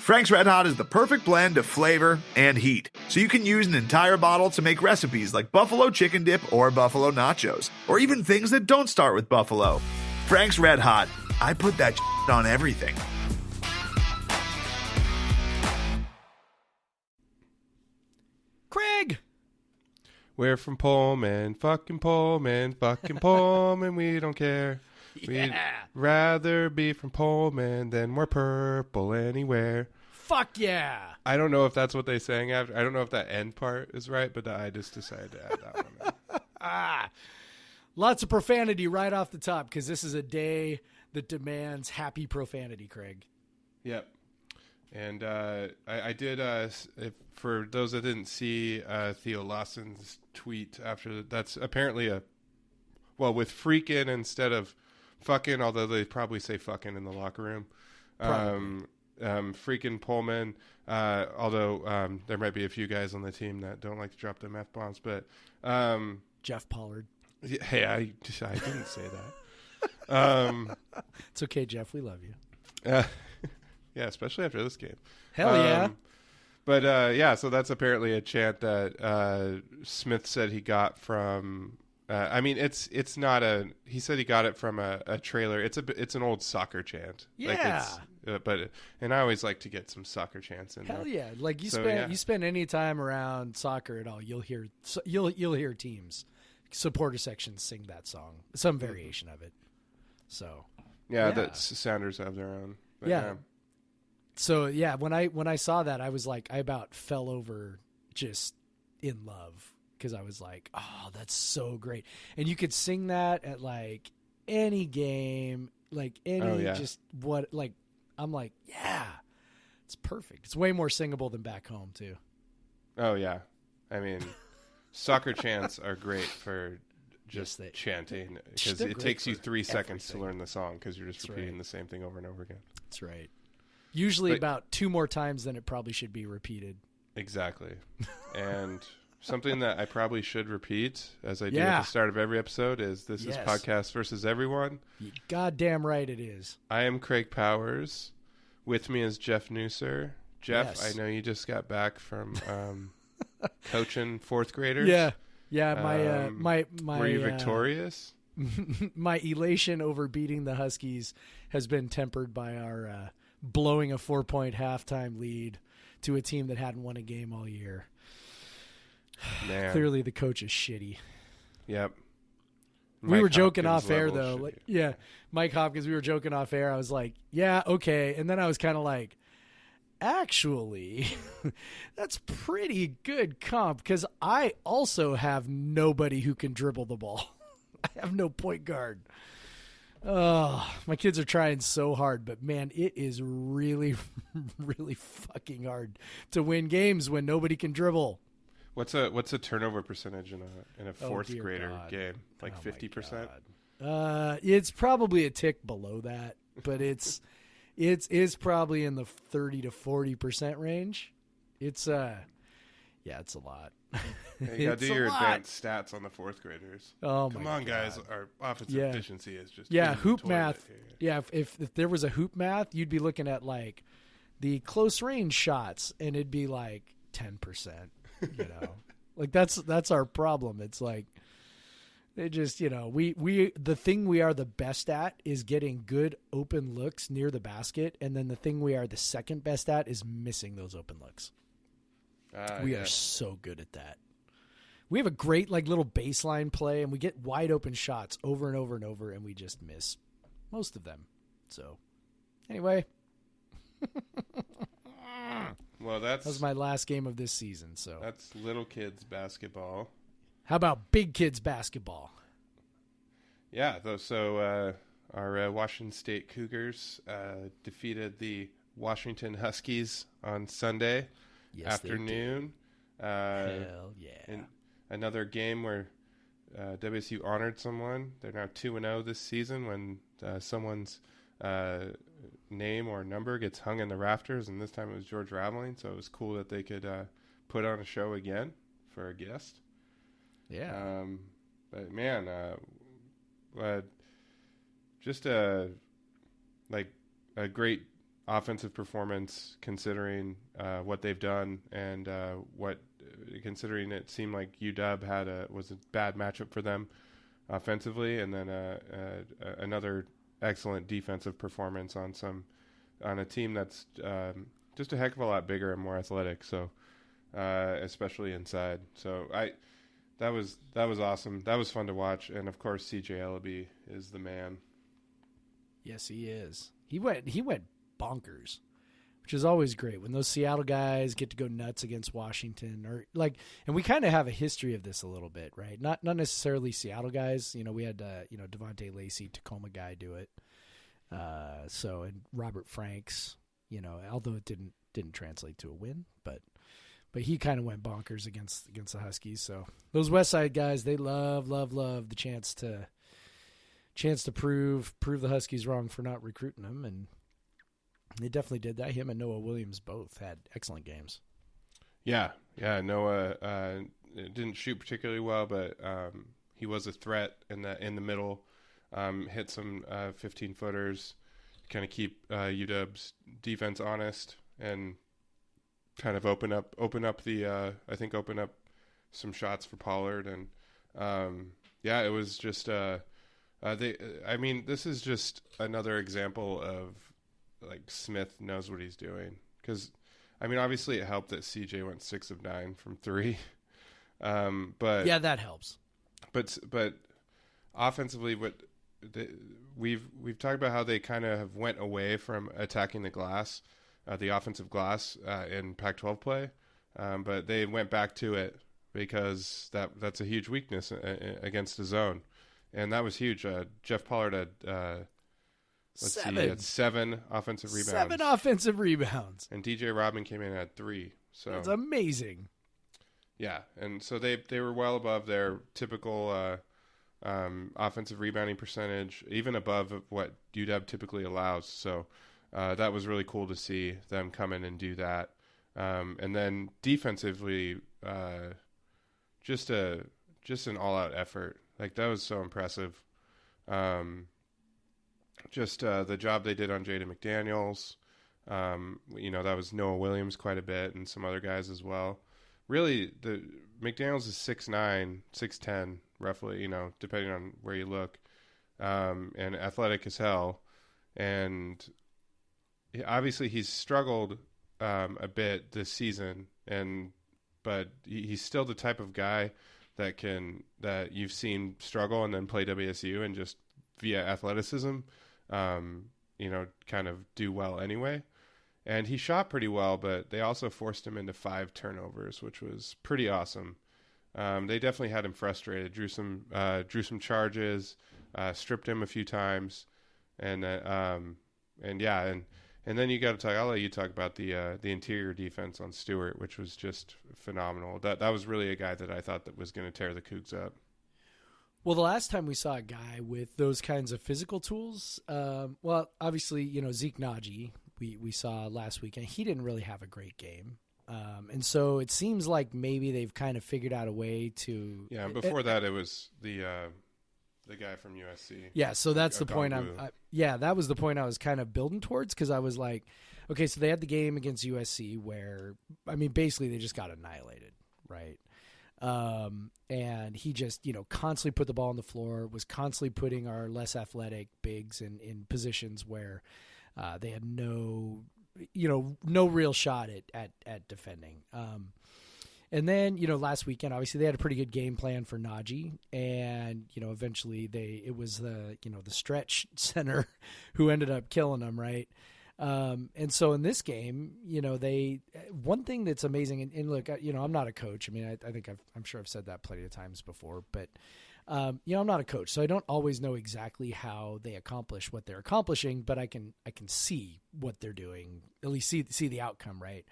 Frank's Red Hot is the perfect blend of flavor and heat, so you can use an entire bottle to make recipes like buffalo chicken dip or buffalo nachos, or even things that don't start with buffalo. Frank's Red Hot, I put that on everything. Craig! We're from Pullman, fucking Pullman, we don't care. Yeah. We'd rather be from Pullman than we're purple anywhere. Fuck yeah. I don't know if that's what they sang after. I don't know if that end part is right, but I just decided to add that one in. Lots of profanity right off the top, because this is a day that demands happy profanity, Craig. Yep. And I did, for those that didn't see Theo Lawson's tweet after, that's apparently with freaking instead of fucking, although they probably say fucking in the locker room. Freaking Pullman, although there might be a few guys on the team that don't like to drop them F-bombs, but... Jeff Pollard. Hey, I didn't say that. It's okay, Jeff. We love you. Yeah, especially after this game. Hell yeah. But yeah, so that's apparently a chant that Smith said he got from. I mean, it's not a. He said he got it from a trailer. It's an old soccer chant. Yeah. And I always like to get some soccer chants in. Hell there. yeah! Like you So, spend any time around soccer at all, you'll hear teams, supporter sections sing that song, some variation of it. So. Yeah, the Sounders have their own. But, yeah. So yeah, when I saw that, I was like, I about fell over just in love, because I was like, oh, that's so great. And you could sing that at like any game, like any just what, like, I'm like, yeah, it's perfect. It's way more singable than back home too. Oh yeah. I mean, soccer chants are great for just chanting, because it takes you 3 seconds to learn the song, because you're just repeating the same thing over and over again. That's right. Usually about 2 more times than it probably should be repeated. Exactly. And something that I probably should repeat, as I do at the start of every episode, is this is Podcast versus Everyone. You're goddamn right it is. I am Craig Powers. With me is Jeff Newser. Jeff, I know you just got back from coaching 4th graders. Yeah. Yeah, my were you victorious? My elation over beating the Huskies has been tempered by our blowing a 4-point halftime lead to a team that hadn't won a game all year. Man. Clearly the coach is shitty. Yep. We were joking off air though. Like, Mike Hopkins, we were joking off air. I was like, yeah, okay. And then I was kind of like, actually, that's pretty good comp, because I also have nobody who can dribble the ball. I have no point guard. Oh, my kids are trying so hard, but man, it is really, really fucking hard to win games when nobody can dribble. What's a turnover percentage in a 4th grader game? Like 50%? It's probably a tick below that, but it's probably in the 30 to 40% range. It's it's a lot. You gotta do your advanced stats on the 4th graders. Oh come my on, God. guys! Our offensive efficiency is just hoop math. Yeah, if there was a hoop math, you'd be looking at like the close range shots, and it'd be like 10%. You know, like that's our problem. It's like it just we the thing we are the best at is getting good open looks near the basket, and then the thing we are the second best at is missing those open looks. We are so good at that. We have a great like little baseline play, and we get wide open shots over and over and over, and we just miss most of them. So anyway, well, that was my last game of this season. So that's little kids basketball. How about big kids basketball? Yeah, so our Washington State Cougars defeated the Washington Huskies on Sunday afternoon. Hell yeah. In another game where WSU honored someone. They're now 2-0 this season when someone's name or number gets hung in the rafters, and this time it was George Raveling, so it was cool that they could put on a show again for a guest. Yeah. But man, just a great offensive performance considering what they've done and considering it seemed like UW was a bad matchup for them offensively, and then another excellent defensive performance on a team that's just a heck of a lot bigger and more athletic. So especially inside. So that was awesome. That was fun to watch, and of course CJ Elleby is the man. Yes, he is. He went bonkers, which is always great when those Seattle guys get to go nuts against Washington, or like, and we kind of have a history of this a little bit, right? Not necessarily Seattle guys. We had Devontae Lacey, Tacoma guy do it. And Robert Franks, although it didn't translate to a win, but he kind of went bonkers against the Huskies. So those West Side guys, they love the chance to prove the Huskies wrong for not recruiting them, and they definitely did that. Him and Noah Williams both had excellent games. Yeah. Noah didn't shoot particularly well, but he was a threat in the middle. Hit some 15-footers, kind of keep UW's defense honest, and kind of open up some shots for Pollard. And it was just this is just another example of like Smith knows what he's doing, because obviously it helped that CJ went 6 of 9 from 3, but yeah, that helps. But offensively, we've talked about how they kind of have went away from attacking the glass, the offensive glass in Pac-12 play, but they went back to it because that's a huge weakness against the zone, and that was huge. Jeff Pollard had. He had 7 offensive rebounds. 7 offensive rebounds. And DJ Rodman came in at 3. So that's amazing. Yeah, and so they were well above their typical offensive rebounding percentage, even above what UW typically allows. So that was really cool to see them come in and do that. And then defensively, just an all-out effort. Like, that was so impressive. The job they did on Jaden McDaniels. That was Noah Williams quite a bit, and some other guys as well. Really, the McDaniels is 6'9", 6'10", roughly, depending on where you look, and athletic as hell. And obviously he's struggled a bit this season, but he's still the type of guy that you've seen struggle and then play WSU and just via athleticism, kind of do well anyway. And he shot pretty well, but they also forced him into 5 turnovers, which was pretty awesome. They definitely had him frustrated, drew some charges, stripped him a few times. And then you got to talk, I'll let you talk about the interior defense on Stewart, which was just phenomenal. That was really a guy that I thought that was going to tear the Cougs up. Well, the last time we saw a guy with those kinds of physical tools, obviously, Zeke Naji, we saw last weekend, he didn't really have a great game. And so it seems like maybe they've kind of figured out a way to... Yeah, and before that, it was the guy from USC. Yeah, so that's the point. That was the point I was kind of building towards, because I was like, okay, so they had the game against USC where, basically they just got annihilated, right? And he just, constantly put the ball on the floor, was constantly putting our less athletic bigs in positions where they had no real shot at defending. And then, last weekend, obviously they had a pretty good game plan for Naji, and, eventually it was the stretch center who ended up killing them. Right. And so in this game, one thing that's amazing, and look, I'm not a coach. I think I'm sure I've said that plenty of times before, but, I'm not a coach, so I don't always know exactly how they accomplish what they're accomplishing, but I can see what they're doing, at least see the outcome. Right.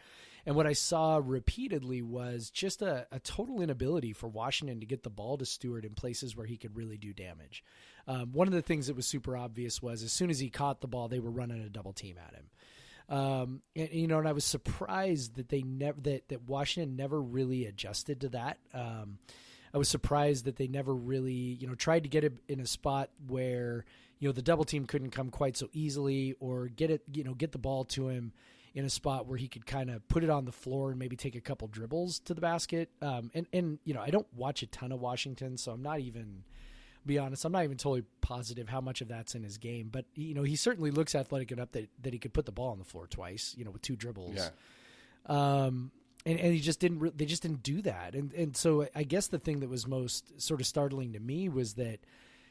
And what I saw repeatedly was just a total inability for Washington to get the ball to Stewart in places where he could really do damage. One of the things that was super obvious was as soon as he caught the ball, they were running a double team at him. And I was surprised that that Washington never really adjusted to that. I was surprised that they never really, tried to get it in a spot where, the double team couldn't come quite so easily, or get the ball to him in a spot where he could kind of put it on the floor and maybe take a couple dribbles to the basket. And I don't watch a ton of Washington, so I'm not even totally positive how much of that's in his game. But, he certainly looks athletic enough that he could put the ball on the floor twice, with 2 dribbles. Yeah. And he just they just didn't do that. And so I guess the thing that was most sort of startling to me was that,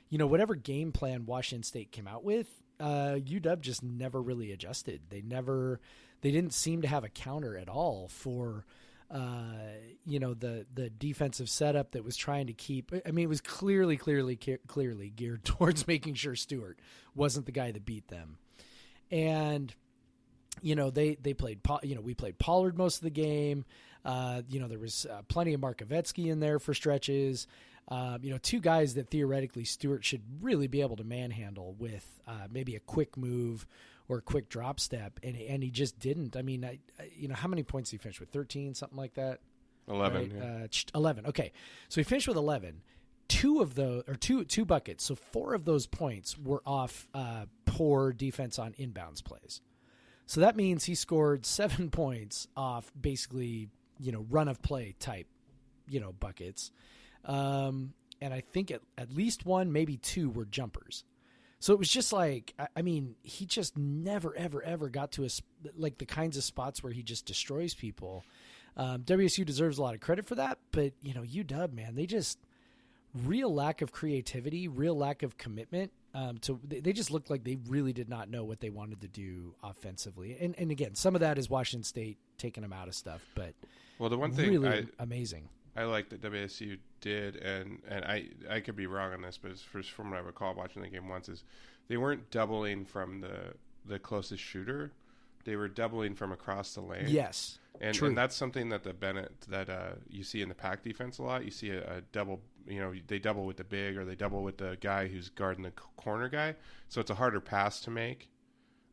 whatever game plan Washington State came out with, UW just never really adjusted. They didn't seem to have a counter at all for, the defensive setup that was trying to keep. I mean, it was clearly geared towards making sure Stewart wasn't the guy that beat them. And, they played, we played Pollard most of the game. There was plenty of Markovetsky in there for stretches. 2 guys that theoretically Stewart should really be able to manhandle with maybe a quick move or a quick drop step, and he just didn't. I mean, how many points did he finish with? 13, something like that? 11. Right? Yeah. 11. Okay, so he finished with 11. 2 of those, or two buckets. So 4 of those points were off poor defense on inbounds plays. So that means he scored 7 points off basically, run of play type, buckets. And I think at least 1, maybe 2 were jumpers. So it was just like, I mean, he just never, ever, ever got to the kinds of spots where he just destroys people. WSU deserves a lot of credit for that, but UW, man, they just real lack of creativity, real lack of commitment. They just looked like they really did not know what they wanted to do offensively. And again, some of that is Washington State taking them out of stuff, but well, the one thing really amazing. I like that WSU did, and I could be wrong on this, but from what I recall watching the game once, is they weren't doubling from the closest shooter. They were doubling from across the lane. Yes, and that's something that you see in the pack defense a lot. You see a double, they double with the big, or they double with the guy who's guarding the corner guy. So it's a harder pass to make.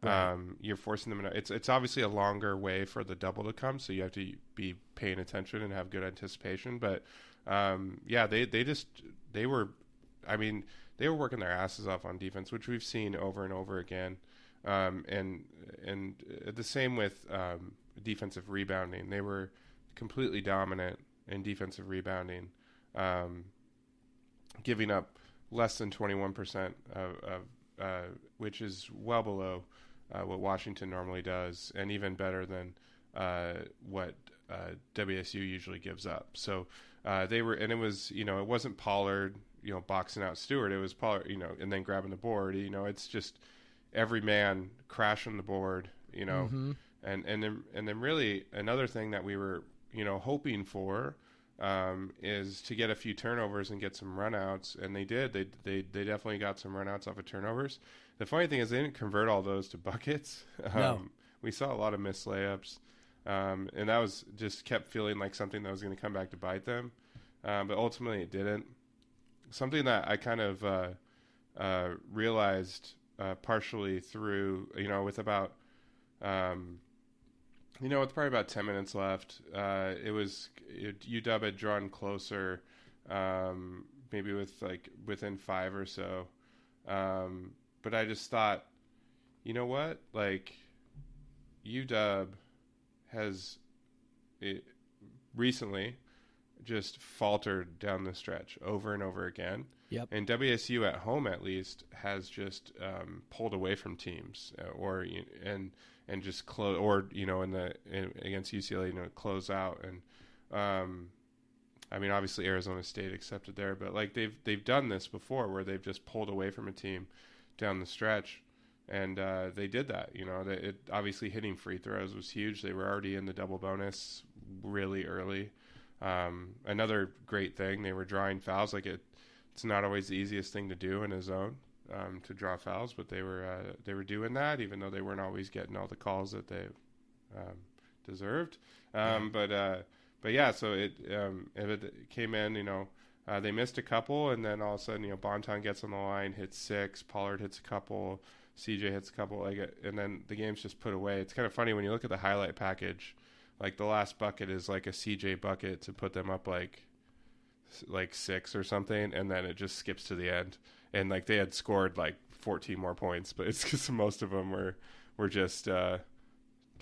Right. You're forcing them. It's obviously a longer way for the double to come, so you have to be paying attention and have good anticipation. But they were working their asses off on defense, which we've seen over and over again. And the same with defensive rebounding. They were completely dominant in defensive rebounding, giving up less than 21% of which is well below what Washington normally does, and even better than what WSU usually gives up. So they were, and it was, it wasn't Pollard, boxing out Stewart. It was Pollard, and then grabbing the board. It's just every man crashing the board, Mm-hmm. and then really another thing that we were, hoping for is to get a few turnovers and get some runouts, and they did. They definitely got some runouts off of turnovers. The funny thing is they didn't convert all those to buckets. No. We saw a lot of missed layups, and that was just kept feeling like something that was going to come back to bite them, but ultimately it didn't. Something that I kind of realized partially through, with about with probably about 10 minutes left, UW had drawn closer, maybe within 5 or so. But I just thought, you know what? Like, UW has recently just faltered down the stretch over and over again. Yep. And WSU at home, at least, has just pulled away from teams, and just close, or against UCLA, close out. And obviously Arizona State accepted there, but like they've done this before where they've just pulled away from a team down the stretch, and they did that. It obviously hitting free throws was huge. They were already in the double bonus really early. Another great thing, they were drawing fouls. Like it's not always the easiest thing to do in a zone, to draw fouls, but they were doing that, even though they weren't always getting all the calls that they deserved. But yeah, so it came in. They missed a couple, and then all of a sudden, Bonton gets on the line, hits 6, Pollard hits a couple, CJ hits a couple, and then the game's just put away. It's kind of funny when you look at the highlight package. Like the last bucket is like a CJ bucket to put them up like like 6 or something, and then it just skips to the end. And like they had scored like 14 more points, but it's because most of them were just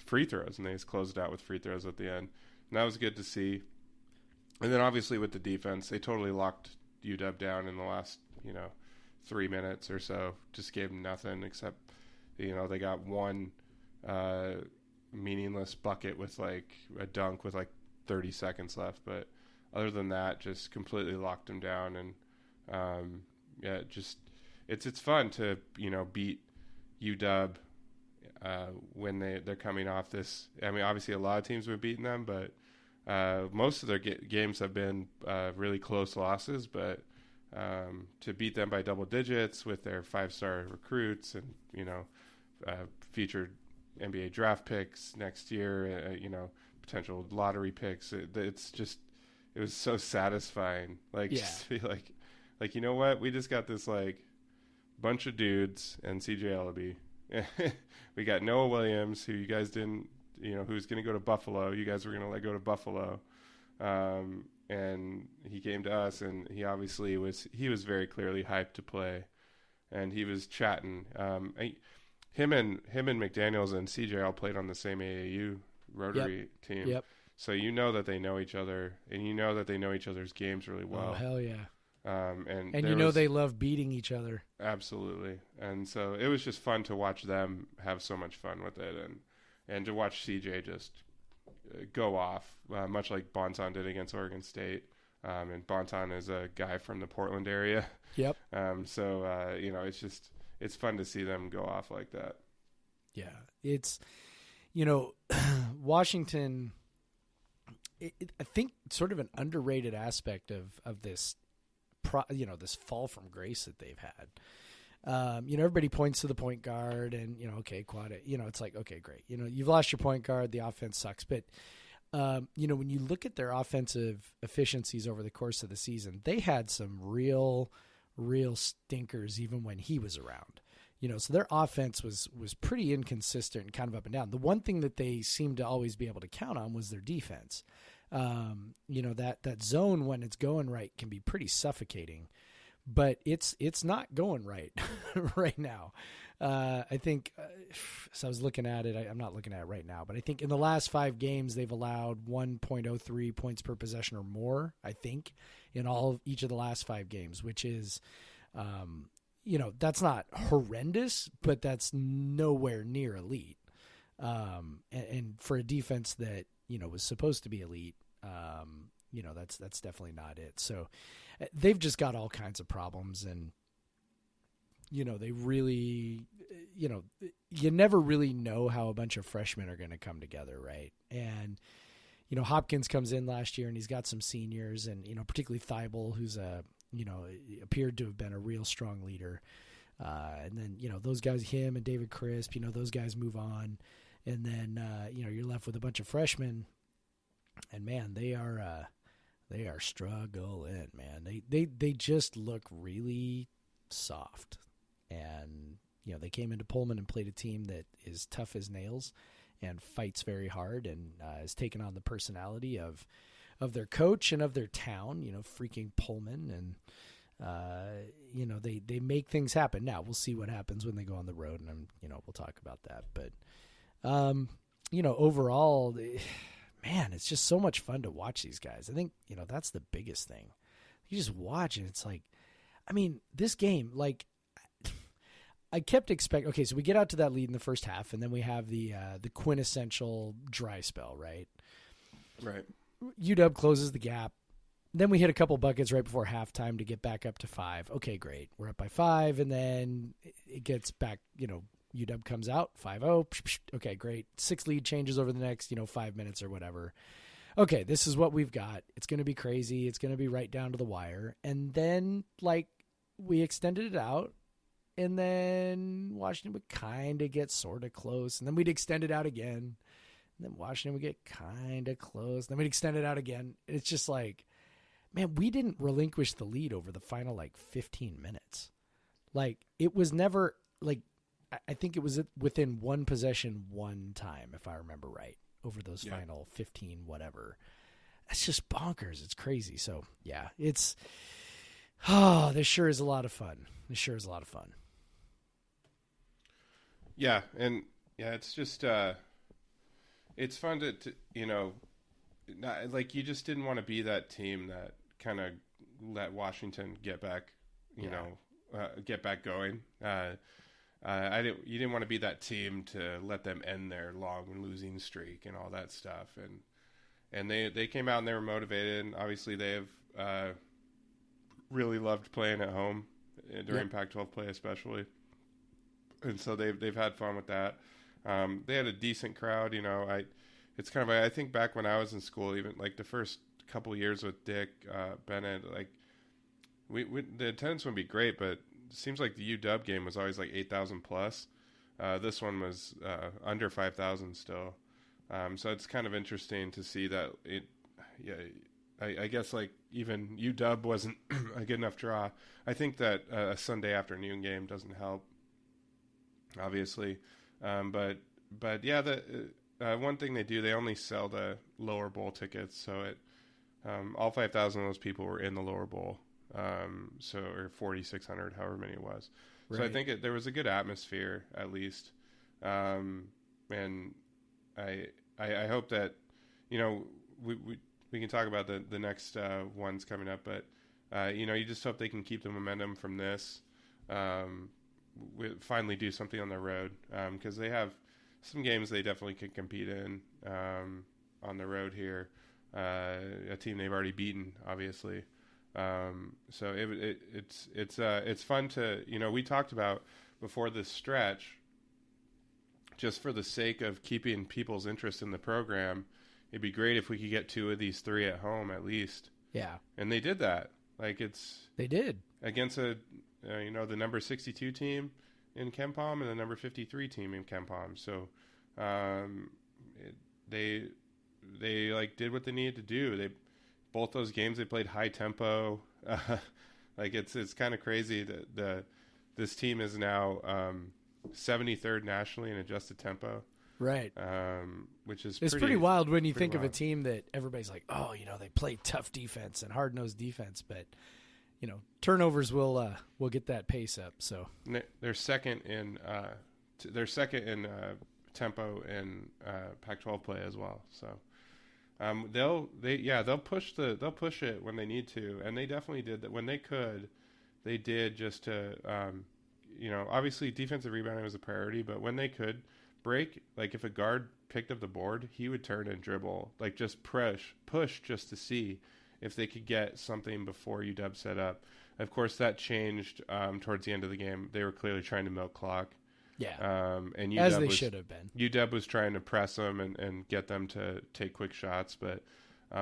free throws, and they just closed it out with free throws at the end. And that was good to see. And then obviously with the defense, they totally locked UW down in the last 3 minutes or so. Just gave them nothing except they got one meaningless bucket with like a dunk with like 30 seconds left, but other than that, just completely locked them down. And it's fun to beat UW when they're coming off this. I mean, obviously a lot of teams have beaten them, but most of their games have been really close losses. But to beat them by double digits with their 5-star recruits and featured NBA draft picks next year, potential lottery picks, it was so satisfying. Just to be like, you know what? We just got this like bunch of dudes and CJ Elleby. We got Noah Williams, who you guys didn't, who's going to go to Buffalo. You guys were going to let go to Buffalo. And he came to us, and he obviously was very clearly hyped to play, and he was chatting. Him and McDaniels and CJ all played on the same AAU Rotary team. Yep. So that they know each other, and that they know each other's games really well. Oh, hell yeah. And they love beating each other. Absolutely. And so it was just fun to watch them have so much fun with it, and to watch CJ just go off, much like Bonton did against Oregon State. And Bonton is a guy from the Portland area. Yep. It's fun to see them go off like that. Yeah. It's, Washington, I think sort of an underrated aspect of this, this fall from grace that they've had. Everybody points to the point guard and, okay, quad it. It's like, okay, great. You've lost your point guard. The offense sucks. But, when you look at their offensive efficiencies over the course of the season, they had some real stinkers even when he was around. So their offense was pretty inconsistent and kind of up and down. The one thing that they seemed to always be able to count on was their defense. That zone, when it's going right, can be pretty suffocating, but it's not going right right now. I think, so I was looking at it, I'm not looking at it right now, but I think in the last 5 games, they've allowed 1.03 points per possession or more, I think, in each of the last 5 games, which is, that's not horrendous, but that's nowhere near elite. And for a defense that, was supposed to be elite, that's definitely not it. So they've just got all kinds of problems, and, they really, you never really know how a bunch of freshmen are going to come together. Right. And, Hopkins comes in last year and he's got some seniors, and, particularly Thibault, who's appeared to have been a real strong leader. And then, those guys, him and David Crisp, those guys move on. And then, you're left with a bunch of freshmen, and man, they are struggling, man. They just look really soft. And, they came into Pullman and played a team that is tough as nails and fights very hard, and has taken on the personality of their coach and of their town, freaking Pullman. And, they make things happen. Now we'll see what happens when they go on the road, and we'll talk about that. But, overall, man, it's just so much fun to watch these guys. I think, that's the biggest thing. You just watch it. It's like, I mean, this game, like, I kept expecting, okay, so we get out to that lead in the first half, and then we have the quintessential dry spell, right? Right. UW closes the gap. Then we hit a couple buckets right before halftime to get back up to 5. Okay, great. We're up by 5, and then it gets back, UW comes out 5-0. Okay, great. 6 lead changes over the next, 5 minutes or whatever. Okay, this is what we've got. It's going to be crazy. It's going to be right down to the wire. And then, we extended it out, and then Washington would kind of get sort of close, and then we'd extend it out again. And then Washington would get kind of close. Then we'd extend it out again. It's just like, man, we didn't relinquish the lead over the final 15 minutes. It was never I think it was within one possession one time, if I remember right, over those final 15 whatever. That's just bonkers. It's crazy. So yeah, this sure is a lot of fun. Yeah, and it's just it's fun to not, like, you just didn't want to be that team that kind of let Washington get back, get back going. You didn't want to be that team to let them end their long losing streak and all that stuff. And they came out and they were motivated. And obviously, they have really loved playing at home during Pac-12 play, especially. And so they've had fun with that. They had a decent crowd. It's kind of, I think back when I was in school, even like the first couple years with Dick Bennett, like the attendance would be great, but it seems like the UW game was always like 8,000 plus. This one was under 5,000 still. So it's kind of interesting to see that I guess like even UW wasn't a good enough draw. I think that a Sunday afternoon game doesn't help, obviously. But yeah, one thing they do, they only sell the lower bowl tickets, so all 5,000 of those people were in the lower bowl, or 4,600, however many it was. Right. So I think there was a good atmosphere, at least, and I hope that we can talk about the next ones coming up, but you just hope they can keep the momentum from this. Finally do something on the road, because they have some games they definitely can compete in on the road here. A team they've already beaten, obviously. So it's fun to, we talked about before this stretch, just for the sake of keeping people's interest in the program, it'd be great if we could get 2 of these 3 at home at least. Yeah. And they did that. They did. Against the number 62 team in KenPom and the number 53 team in KenPom. So they did what they needed to do. Both those games they played high tempo. It's kind of crazy that this team is now 73rd nationally in adjusted tempo. Right. Which is pretty wild when you think of a team that everybody's like, oh, they play tough defense and hard-nosed defense, but turnovers will get that pace up. So they're second in tempo in Pac-12 play as well. So they'll push it when they need to, and they definitely did that when they could. They did, just to obviously defensive rebounding was a priority, but when they could break, like if a guard picked up the board, he would turn and dribble, like just push just to see if they could get something before UW set up. Of course, that changed towards the end of the game. They were clearly trying to milk clock. Yeah. And UW as they should have been. UW was trying to press them and get them to take quick shots, but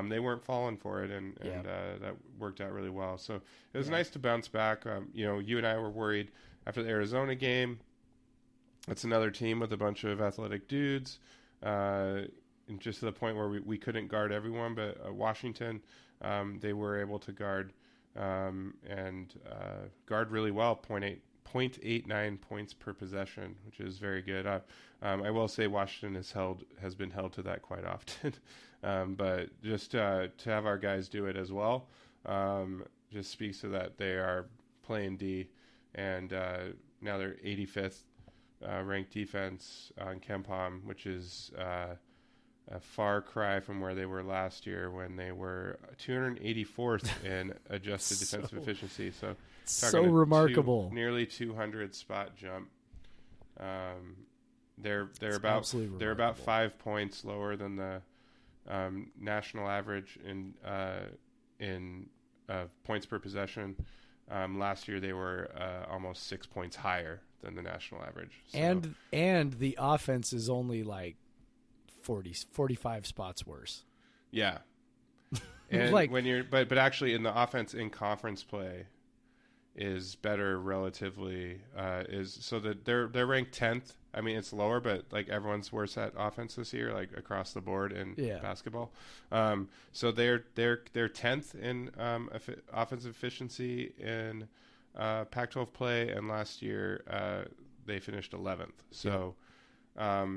they weren't falling for it, and that worked out really well. So it was nice to bounce back. You and I were worried after the Arizona game. It's another team with a bunch of athletic dudes, and just to the point where we couldn't guard everyone, but Washington, they were able to guard and guard really well, 0.89 points per possession, which is very good. I will say Washington has been held to that quite often, but just to have our guys do it as well just speaks to that they are playing D, and now they're 85th ranked defense on KenPom, which is a far cry from where they were last year when they were 284th in adjusted defensive efficiency. So remarkable. Nearly 200 spot jump. They're about 5 points lower than the national average in points per possession. Last year they were almost 6 points higher than the national average. So. And the offense is only like 45 spots worse. Yeah. And but actually in the offense in conference play is better relatively, that they're ranked 10th. I mean, it's lower, but like everyone's worse at offense this year, like across the board in basketball. So they're 10th in offensive efficiency in Pac-12 play, and last year they finished 11th. So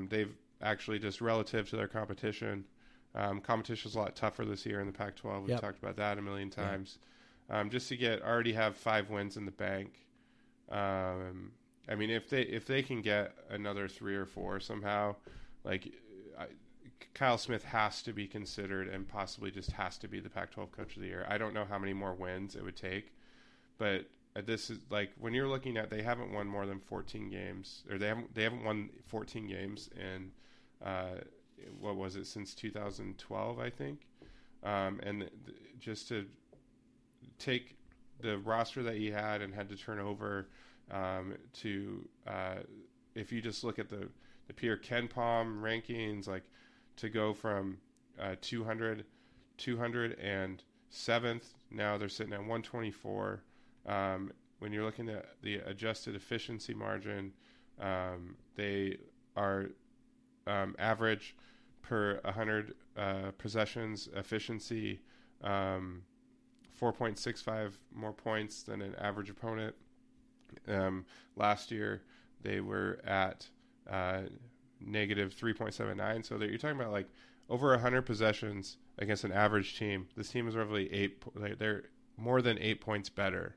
they've actually, just relative to their competition, Competition's a lot tougher this year in the Pac-12. We've Yep. talked about that a million times. Just to already have 5 wins in the bank. I mean, if they can get another 3 or 4 somehow, Kyle Smith has to be considered and possibly just has to be the Pac-12 Coach of the Year. I don't know how many more wins it would take, but this is like when you're looking at they haven't won more than 14 games, or they haven't won 14 games in what was it, since 2012, I think, and just to take the roster that he had and had to turn over to if you just look at the Peter KenPom rankings, like to go from 207th, now they're sitting at 124. When you're looking at the adjusted efficiency margin, they are average per 100 possessions efficiency 4.65 more points than an average opponent. Last year they were at negative 3.79. So you're talking about like over 100 possessions against an average team. This team is roughly they're more than 8 points better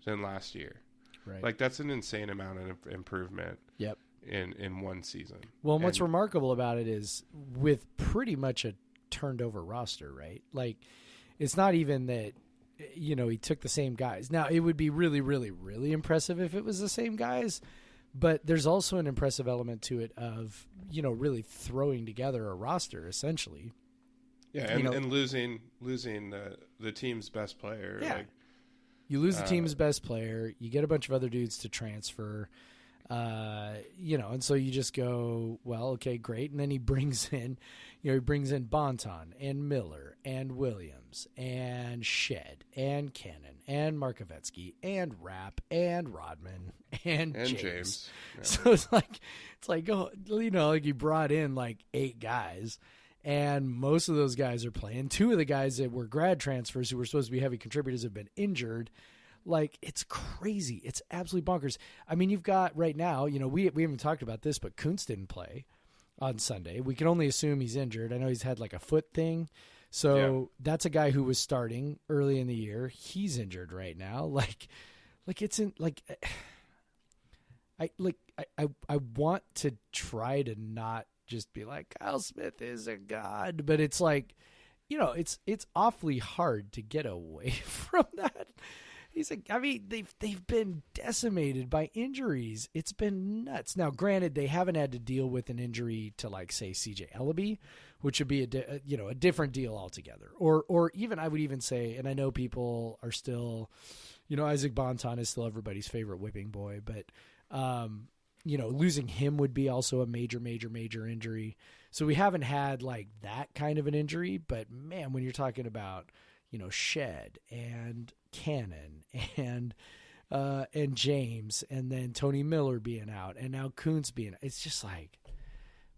than last year. Right. Like that's an insane amount of improvement. Yep. In one season. Well, and what's remarkable about it is with pretty much a turned over roster, right? Like it's not even that, you know, he took the same guys. Now it would be really, really, really impressive if it was the same guys, but there's also an impressive element to it of, you know, really throwing together a roster essentially. Yeah. And losing the team's best player. Yeah. Like, you lose the team's best player, you get a bunch of other dudes to transfer, you know, and so you just go, well, okay, great. And then he brings in Bonton and Miller and Williams and Shed and Cannon and Markovetsky and Rapp and Rodman and James. Yeah. So it's like, oh, you know, like he brought in like 8 guys. And most of those guys are playing. 2 of the guys that were grad transfers who were supposed to be heavy contributors have been injured. Like, it's crazy. It's absolutely bonkers. I mean, you've got right now, you know, we haven't talked about this, but Kuntz didn't play on Sunday. We can only assume he's injured. I know he's had like a foot thing. So That's a guy who was starting early in the year. He's injured right now. Like it's in like, I want to try to not just be like Kyle Smith is a god, but it's like, you know, it's awfully hard to get away from that. He's like, I mean, they've been decimated by injuries. It's been nuts. Now, granted, they haven't had to deal with an injury to like say CJ Elleby, which would be a different deal altogether. Or even I would even say, and I know people are still, you know, Isaac Bonton is still everybody's favorite whipping boy, but you know, losing him would be also a major, major, major injury. So we haven't had like that kind of an injury, but man, when you're talking about, you know, Shed and Cannon and James and then Tony Miller being out and now Kuntz being out, it's just like,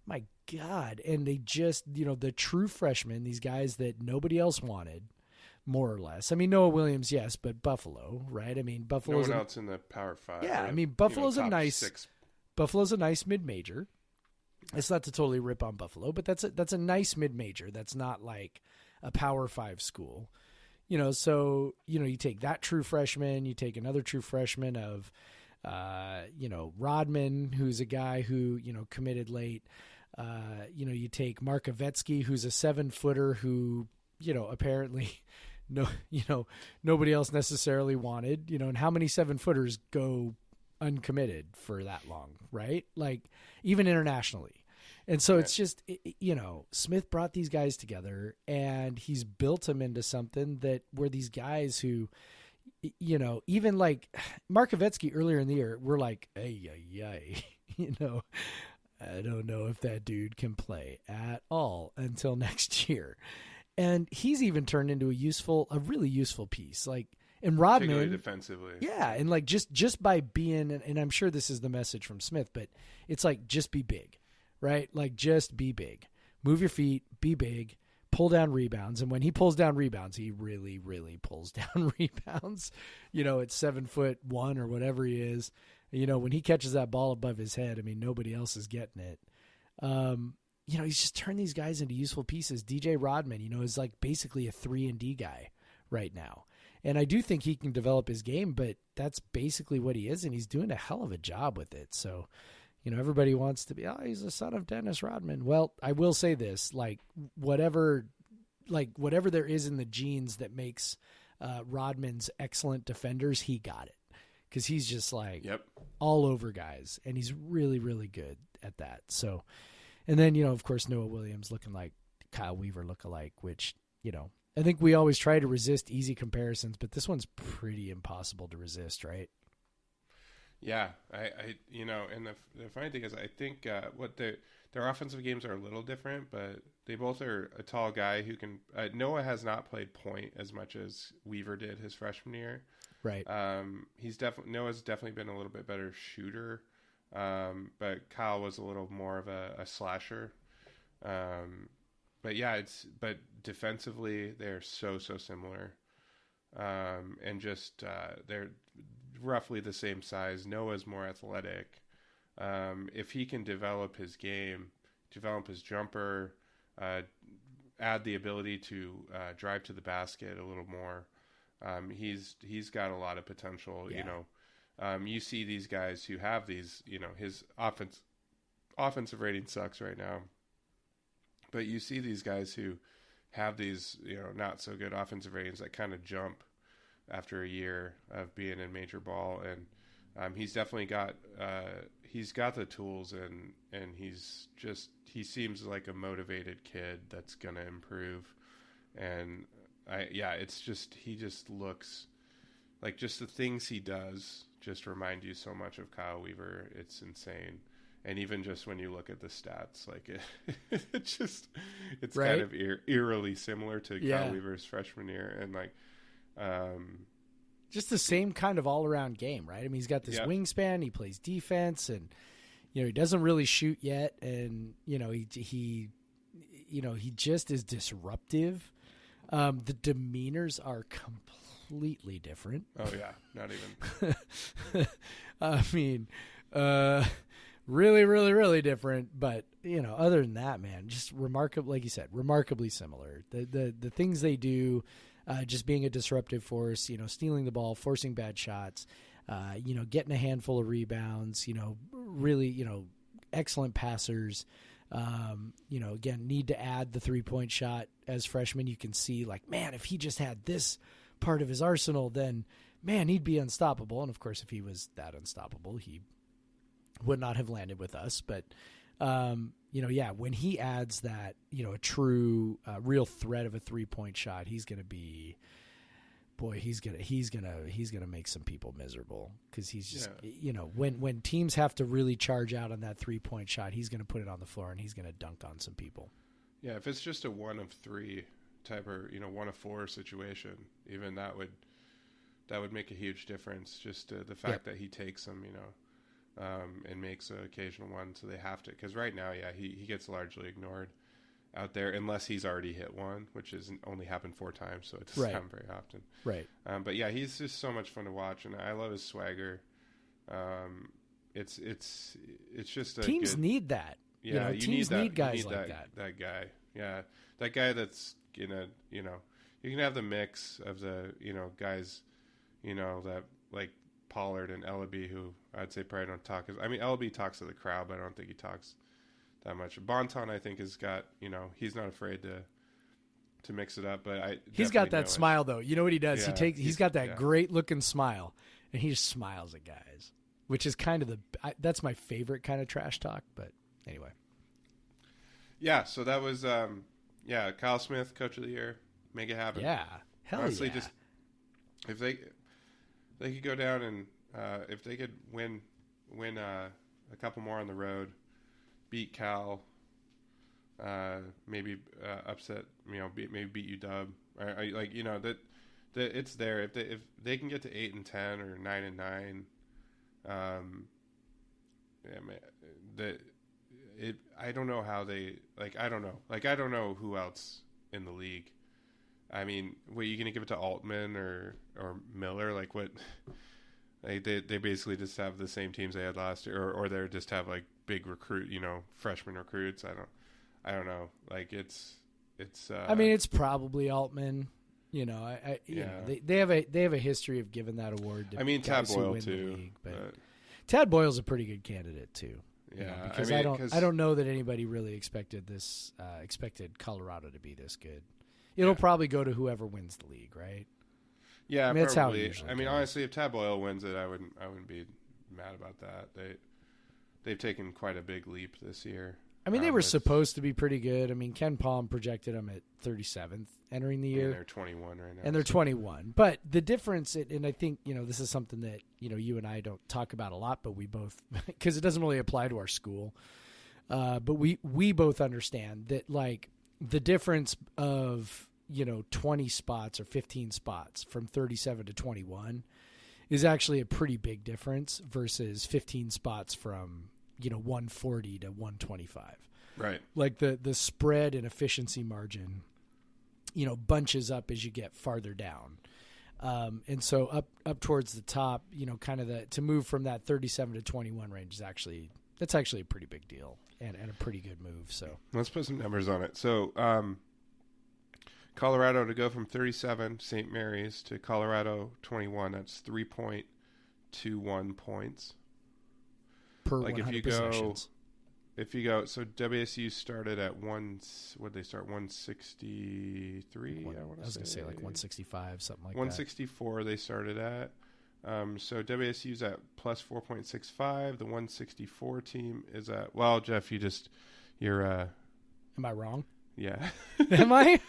my God. And they just, you know, the true freshmen, these guys that nobody else wanted, more or less. I mean, Noah Williams, yes, but Buffalo, right? I mean, Buffalo's no one else in the Power 5. Yeah, right? I mean, Buffalo's top a nice 6. Buffalo's a nice mid-major. It's not to totally rip on Buffalo, but that's a nice mid-major. That's not like a Power 5 school. You know, so, you know, you take that true freshman, you take another true freshman of, you know, Rodman, who's a guy who, you know, committed late. You know, you take Markovetsky, who's a 7-footer who, you know, apparently nobody else necessarily wanted, you know, and how many 7-footers go uncommitted for that long, right? Like even internationally. And so it's just, you know, Smith brought these guys together and he's built them into something that where these guys who, you know, even like Markovetsky earlier in the year, we're like, ay, you know, I don't know if that dude can play at all until next year. And he's even turned into a really useful piece. Like, and Rodman, particularly defensively. Yeah, and like just by being, and I'm sure this is the message from Smith, but it's like just be big, right? Like just be big, move your feet, be big, pull down rebounds, and when he pulls down rebounds, he really, really pulls down rebounds. You know, at 7'1" or whatever he is. You know, when he catches that ball above his head, I mean, nobody else is getting it. he's just turned these guys into useful pieces. DJ Rodman, is like basically a 3-and-D guy right now. And I do think he can develop his game, but that's basically what he is, and he's doing a hell of a job with it. So, everybody wants to be, he's the son of Dennis Rodman. Well, I will say this, whatever there is in the genes that makes Rodman's excellent defenders, he got it. Because he's just all over guys, and he's really, really good at that. So, and then, of course, Noah Williams looking like Kyle Weaver lookalike, which, I think we always try to resist easy comparisons, but this one's pretty impossible to resist, right? Yeah, I and the funny thing is, I think what their offensive games are a little different, but they both are a tall guy who can. Noah has not played point as much as Weaver did his freshman year. Right. Noah's definitely been a little bit better shooter, but Kyle was a little more of a slasher. But defensively they're so similar, and just they're roughly the same size. Noah's more athletic. If he can develop his game, develop his jumper, add the ability to drive to the basket a little more, he's got a lot of potential. Yeah. You see these guys who have these, his offensive rating sucks right now. But you see these guys who have these, not so good offensive ratings that kind of jump after a year of being in major ball, and he's definitely got the tools, and he seems like a motivated kid that's gonna improve, and he just looks like, just the things he does just remind you so much of Kyle Weaver. It's insane. And even just when you look at the stats, it's right? Kind of eerily similar to Kyle Weaver's freshman year. And just the same kind of all around game, right? I mean, he's got this wingspan, he plays defense, and, he doesn't really shoot yet. And, he just is disruptive. The demeanors are completely different. Oh yeah. Not even, I mean, really, really, really different. But, other than that, man, just remarkable, like you said, remarkably similar. The things they do, just being a disruptive force, stealing the ball, forcing bad shots, getting a handful of rebounds, really, excellent passers. Again, need to add the 3-point shot as freshmen. You can see, man, if he just had this part of his arsenal, then, man, he'd be unstoppable. And of course, if he was that unstoppable, he would not have landed with us. But, when he adds that, a true, real threat of a 3-point shot, he's going to be, he's going to make some people miserable, because he's just, when teams have to really charge out on that 3-point shot, he's going to put it on the floor and he's going to dunk on some people. Yeah. If it's just a 1 of 3 type, or, 1 of 4 situation, even that would make a huge difference. Just the fact that he takes them, and makes an occasional one, so they have to. Because right now, he gets largely ignored out there, unless he's already hit one, which has only happened 4 times, so it doesn't happen very often. Right. But yeah, he's just so much fun to watch, and I love his swagger. It's just a teams need that. Yeah, teams need guys like that. That guy, yeah, that guy that's gonna, you can have the mix of the, guys, that like Pollard and Elleby, who I'd say probably don't talk. Elleby talks to the crowd, but I don't think he talks that much. Bonton, I think, has got, he's not afraid to mix it up, but he's got that smile though. You know what he does? Yeah, he's got that great looking smile, and he just smiles at guys, which is kind of that's my favorite kind of trash talk. But anyway, yeah. So that was Kyle Smith, Coach of the Year, make it happen. Yeah, hell honestly, yeah. Just if they could go down and if they could win a couple more on the road, beat Cal, maybe upset, maybe beat UW, that it's there. If they can get to 8-10 or 9-9, I don't know how they I don't know who else in the league. I mean, what, you gonna give it to Altman or Miller? What? They basically just have the same teams they had last year, or they just have big recruit, freshman recruits. I don't know. Like it's. I mean, it's probably Altman. You know, you know, they have a history of giving that award to Tad guys who Boyle win too. the league, but Tad Boyle's a pretty good candidate too. Yeah, you know, because I don't know that anybody really expected Colorado to be this good. It'll probably go to whoever wins the league, right? Yeah, I mean, that's probably. how it usually I mean, goes. honestly, if Tad Boyle wins it, I wouldn't be mad about that. They've taken quite a big leap this year. I mean, they were supposed to be pretty good. I mean, Ken Palm projected them at 37th entering the year. And they're 21 right now. And they're 21. But the difference, and I think, you know, this is something that, you know, you and I don't talk about a lot, but we both, because it doesn't really apply to our school. But we both understand that, like, the difference of, you know, 20 spots or 15 spots from 37 to 21 is actually a pretty big difference versus 15 spots from, you know, 140 to 125. Right. Like the spread and efficiency margin, you know, bunches up as you get farther down. And so up towards the top, you know, kind of to move from that 37 to 21 range that's actually a pretty big deal and a pretty good move. So let's put some numbers on it. So, Colorado to go from 37 St. Mary's to Colorado 21, that's 3.21 points. Per like 100 possessions. If you go, so WSU started at what did they start? 163. I was going to say like 165, something like 164 they started at. So WSU's at plus 4.65. The 164 team is at. Well, Jeff, you're. Am I wrong? Yeah. Am I?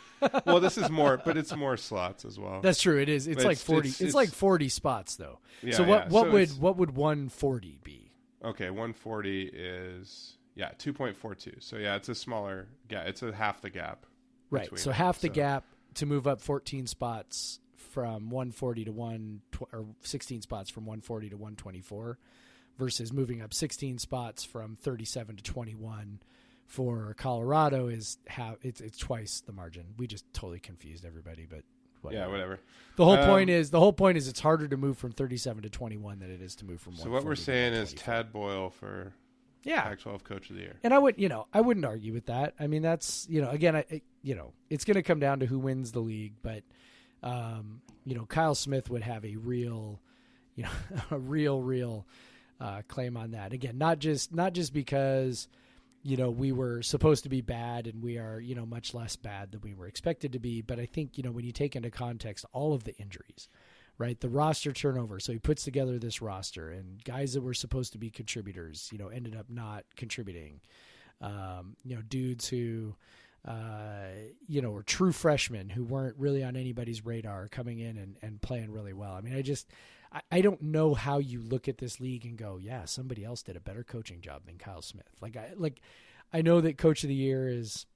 Well, this is more, but it's more slots as well. That's true. It is. It's like 40. It's like 40 spots though. Yeah, so what would 140 be? Okay, 140 is 2.42. So yeah, it's a smaller gap. It's a half the gap. Right. So half the gap to move up 14 spots from 140 to 16 spots from 140 to 124 versus moving up 16 spots from 37 to 21 for Colorado is it's twice the margin. We just totally confused everybody, but whatever. Yeah, whatever. The whole point is it's harder to move from 37 to 21 than it is to move from 140 So what we're saying to is Tad Boyle for Pac-12 Coach of the Year. And I wouldn't argue with that. I mean, that's, you know, again, it's going to come down to who wins the league, but you know, Kyle Smith would have a real, you know, a real claim on that. Again, not just because, you know, we were supposed to be bad and we are, you know, much less bad than we were expected to be. But I think, you know, when you take into context all of the injuries, right, the roster turnover. So he puts together this roster and guys that were supposed to be contributors, you know, ended up not contributing. You know, dudes who, you know, were true freshmen who weren't really on anybody's radar coming in and playing really well. I mean, I don't know how you look at this league and go, yeah, somebody else did a better coaching job than Kyle Smith. I know that Coach of the Year is,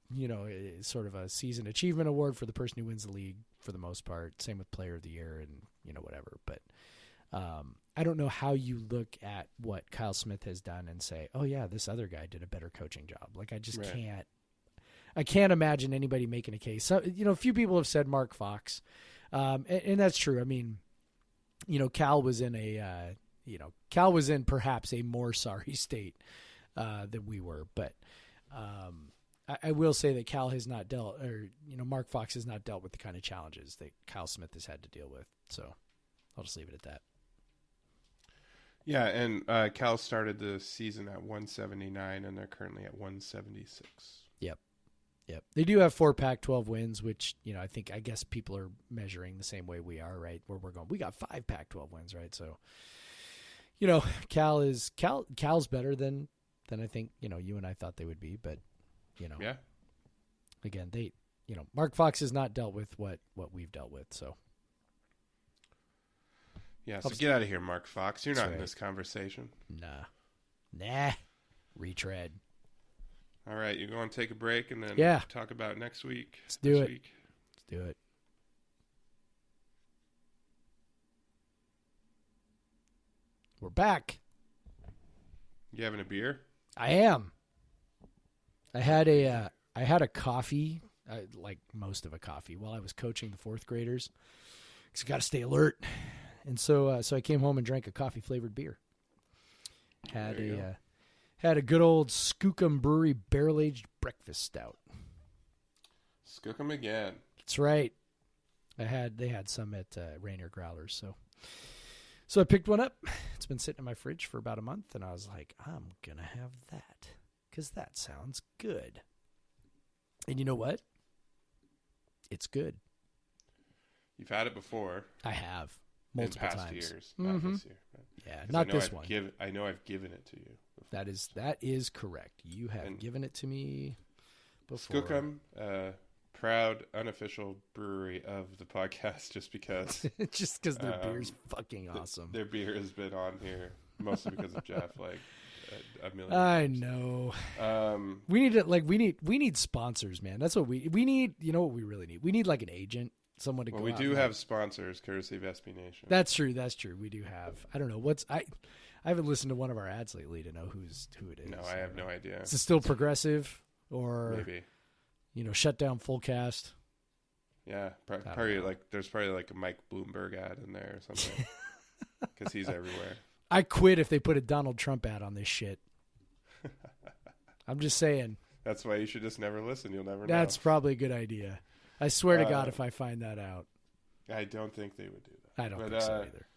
you know, is sort of a season achievement award for the person who wins the league for the most part. Same with Player of the Year and, you know, whatever. But I don't know how you look at what Kyle Smith has done and say, oh yeah, this other guy did a better coaching job. Like I just can't. I can't imagine anybody making a case. So, you know, a few people have said Mark Fox, and that's true. I mean, you know, Cal was in perhaps a more sorry state than we were, but I will say that Cal has not dealt, or you know, Mark Fox has not dealt with the kind of challenges that Kyle Smith has had to deal with. So I'll just leave it at that. Yeah, and Cal started the season at 179, and they're currently at 176. Yep. They do have 4 Pac-12 wins, which, you know, I guess people are measuring the same way we are, right? Where we're going, we got 5 Pac-12 wins, right? So, you know, Cal's better than I think, you know, you and I thought they would be, but, you know. Yeah. Again, you know, Mark Fox has not dealt with what we've dealt with, so. Yeah, so get out of here, Mark Fox. You're That's not in right. this conversation. Nah. Retread. All right, you're going to take a break and then talk about next week. Let's do it. Let's do it. We're back. You having a beer? I am. I had a coffee, like most of a coffee, while I was coaching the 4th graders. Because you got to stay alert. And so I came home and drank a coffee flavored beer. Had Had a good old Skookum Brewery barrel-aged breakfast stout. Skook 'em again. That's right. They had some at Rainier Growlers, so I picked one up. It's been sitting in my fridge for about a month, and I was like, I'm gonna have that because that sounds good. And you know what? It's good. You've had it before. I have multiple in past times. years, not this year. Yeah, not this one. I know I've given it to you before. That is correct. You have given it to me before. Skookum, proud unofficial brewery of the podcast, just because their beer's fucking awesome. Their beer has been on here mostly because of Jeff, like a million I times. know. We need sponsors, man. That's what we need. You know what we really need? We need like an agent, someone to go. We out do and, have sponsors courtesy of SB Nation. That's true. We do have. I don't know I haven't listened to one of our ads lately to know who it is. No, I have no idea. Is it still Progressive or maybe? Shut down Full Cast. Yeah, probably there's probably like a Mike Bloomberg ad in there or something because he's everywhere. I quit if they put a Donald Trump ad on this shit. I'm just saying. That's why you should just never listen. You'll never know. That's probably a good idea. I swear to God, if I find that out. I don't think they would do that. I don't think so either.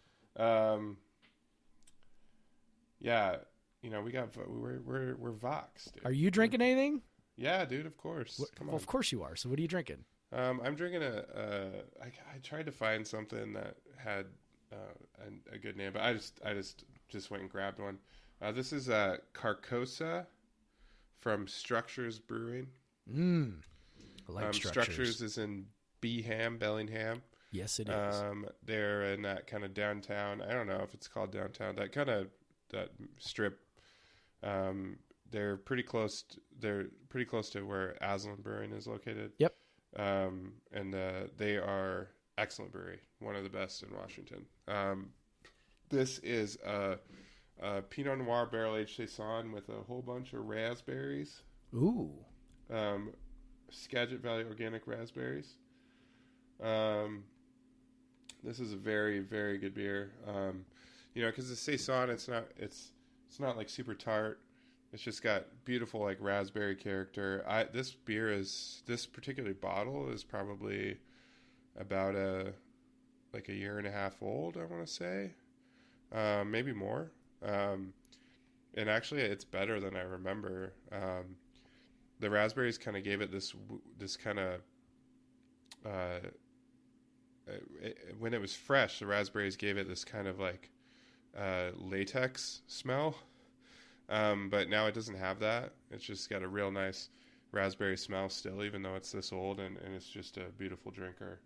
Yeah, we're Vox, dude. Are you drinking anything? Yeah, dude, of course. Come on. Of course you are. So what are you drinking? I'm drinking I tried to find something that had a good name, but I just went and grabbed one. This is Carcosa from Structures Brewing. I like Structures. Structures is in Bellingham. Yes, it is. They're in that kind of downtown. I don't know if it's called downtown. That strip. They're pretty close. They're pretty close to where Aslan Brewing is located. Yep. And they are excellent brewery, one of the best in Washington. This is a Pinot Noir barrel-aged saison with a whole bunch of raspberries. Ooh. Skagit Valley organic raspberries. This is a very, very good beer. Because the saison, it's not like super tart. It's just got beautiful like raspberry character. This particular bottle is probably about a year and a half old, I want to say, maybe more. And actually, it's better than I remember. The raspberries kind of gave it this kind of when it was fresh, the raspberries gave it this kind of like latex smell. But now it doesn't have that. It's just got a real nice raspberry smell still, even though it's this old, and it's just a beautiful drinker.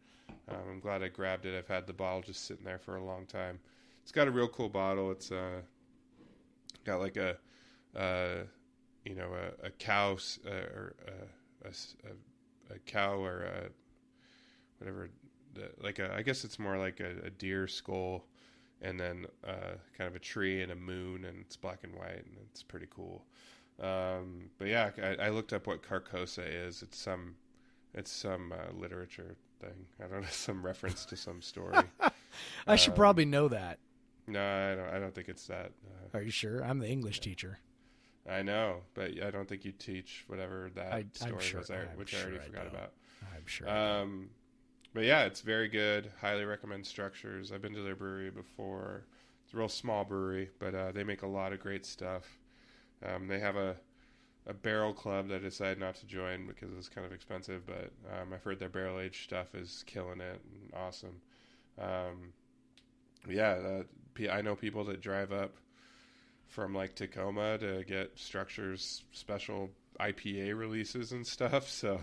I'm glad I grabbed it. I've had the bottle just sitting there for a long time. It's got a real cool bottle. It's got like a cow or a cow or whatever. I guess it's more like a deer skull. And then kind of a tree and a moon, and it's black and white, and it's pretty cool. But yeah, I looked up what Carcosa is. It's some literature thing. I don't know, some reference to some story. I should probably know that. No, I don't think it's that. Are you sure? I'm the English teacher. I know, but I don't think you teach whatever that story was, which I already forgot about. I'm sure. But yeah, it's very good. Highly recommend Structures. I've been to their brewery before. It's a real small brewery, but they make a lot of great stuff. They have a barrel club that I decided not to join because it's kind of expensive, but I've heard their barrel-aged stuff is killing it and awesome. I know people that drive up from like Tacoma to get Structures special IPA releases and stuff, so...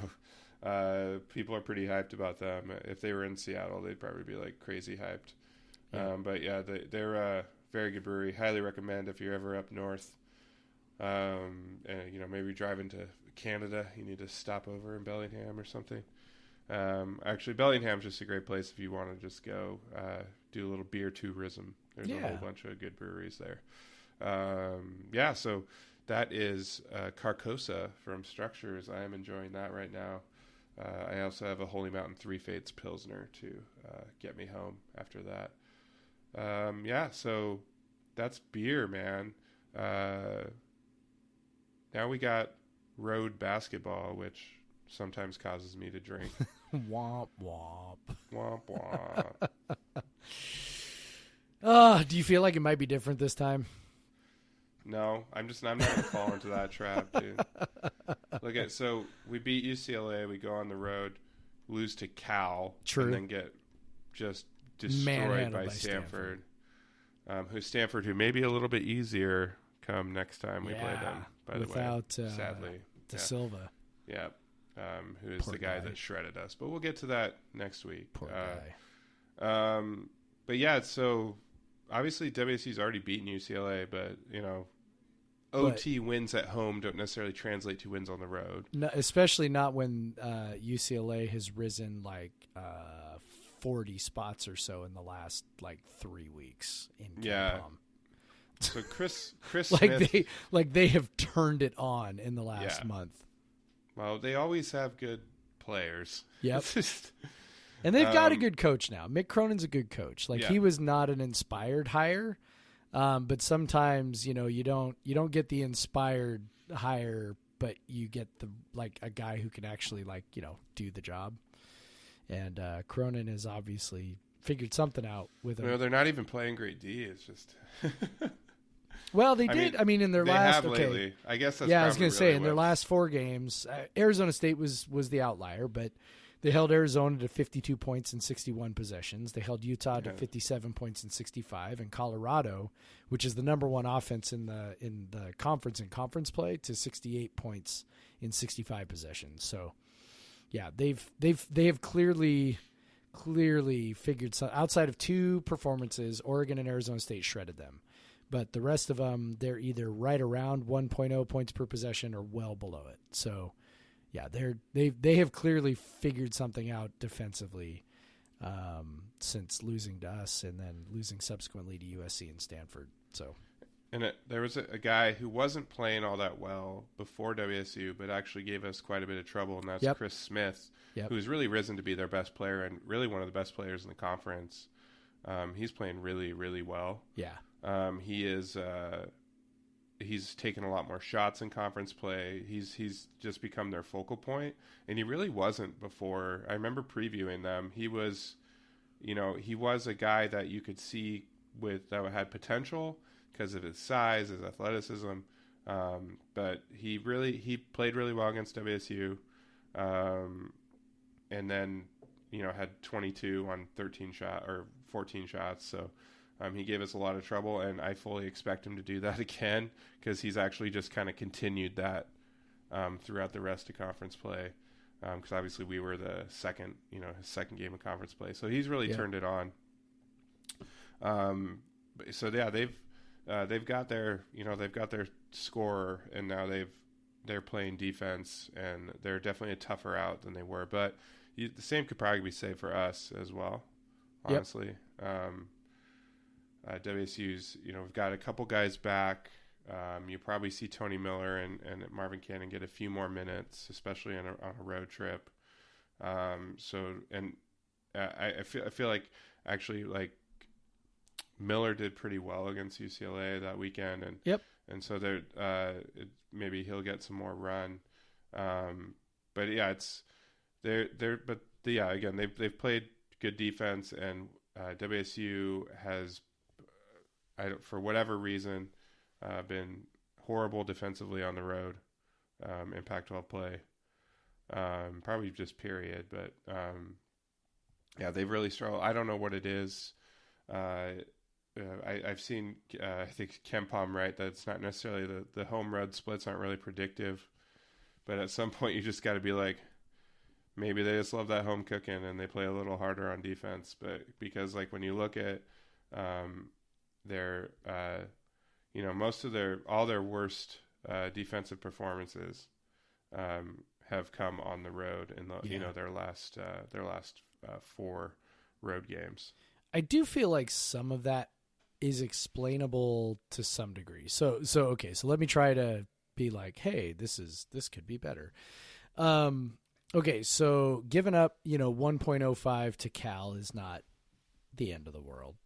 people are pretty hyped about them. If they were in Seattle, they'd probably be like crazy hyped. Yeah. But yeah, they're a very good brewery. Highly recommend if you're ever up north. And maybe driving to Canada, you need to stop over in Bellingham or something. Actually, Bellingham's just a great place if you want to just go do a little beer tourism. There's a whole bunch of good breweries there. So that is Carcosa from Structures. I am enjoying that right now. I also have a Holy Mountain 3 Fates Pilsner to get me home after that. So that's beer, man. now we got road basketball, which sometimes causes me to drink. Womp womp. Womp womp. Do you feel like it might be different this time? No, I'm not going to fall into that trap, dude. So we beat UCLA, we go on the road, lose to Cal, True. and then get just destroyed by Stanford. Who may be a little bit easier come next time we play them, by the way. Without, sadly. De Silva. Yeah. Who is the guy that shredded us. But we'll get to that next week. Poor guy. But yeah, so obviously WSU's already beaten UCLA, but, OT wins at home don't necessarily translate to wins on the road. No, especially not when UCLA has risen 40 spots or so in the last 3 weeks in KenPom. So Chris Smith, they have turned it on in the last month. Well, they always have good players. Yep. And they've got a good coach now. Mick Cronin's a good coach. He was not an inspired hire, but sometimes you don't get the inspired hire, but you get a guy who can actually do the job. And Cronin has obviously figured something out with him. No, they're not even playing great D. It's just. Well, they did. In their last. Lately. I guess that's. Yeah, I was going to say in their last 4 games, Arizona State was the outlier, but they held Arizona to 52 points in 61 possessions. They held Utah to 57 points in 65, and Colorado, which is the number 1 offense in the conference in conference play, to 68 points in 65 possessions. So, yeah, they have clearly figured some. Outside of 2 performances, Oregon and Arizona State shredded them. But the rest of them, they're either right around 1.0 points per possession or well below it. So, yeah, they have clearly figured something out defensively since losing to us and then losing subsequently to USC and Stanford. So, and there was a guy who wasn't playing all that well before WSU, but actually gave us quite a bit of trouble, and that's Chris Smith, who's really risen to be their best player and really one of the best players in the conference. He's playing really, really well. Yeah. He's taken a lot more shots in conference play. He's just become their focal point, and he really wasn't before. I remember previewing them. He was a guy that you could see that had potential because of his size, his athleticism. But he played really well against WSU, and then had 22 on 14 shots. So. He gave us a lot of trouble, and I fully expect him to do that again because he's actually just kind of continued that throughout the rest of conference play. Because obviously we were the second, his second game of conference play, so he's really turned it on. So yeah, they've got their scorer, and now they're playing defense, and they're definitely a tougher out than they were. But the same could probably be said for us as well, honestly. Yep. WSU's, we've got a couple guys back. You probably see Tony Miller and Marvin Cannon get a few more minutes, especially on a road trip. I feel like actually Miller did pretty well against UCLA that weekend, and so maybe he'll get some more run. But yeah, again they've played good defense, and WSU has. For whatever reason, been horrible defensively on the road in Pac-12 play. Probably just period, but they've really struggled. I don't know what it is. I've seen, I think KenPom right, that it's not necessarily the home road splits aren't really predictive, but at some point you just got to be like, maybe they just love that home cooking and they play a little harder on defense. But because when you look at most of all their worst defensive performances have come on the road in their last 4 road games. I do feel like some of that is explainable to some degree. So let me try to be like, hey, this could be better. Okay, so giving up 1.05 to Cal is not the end of the world.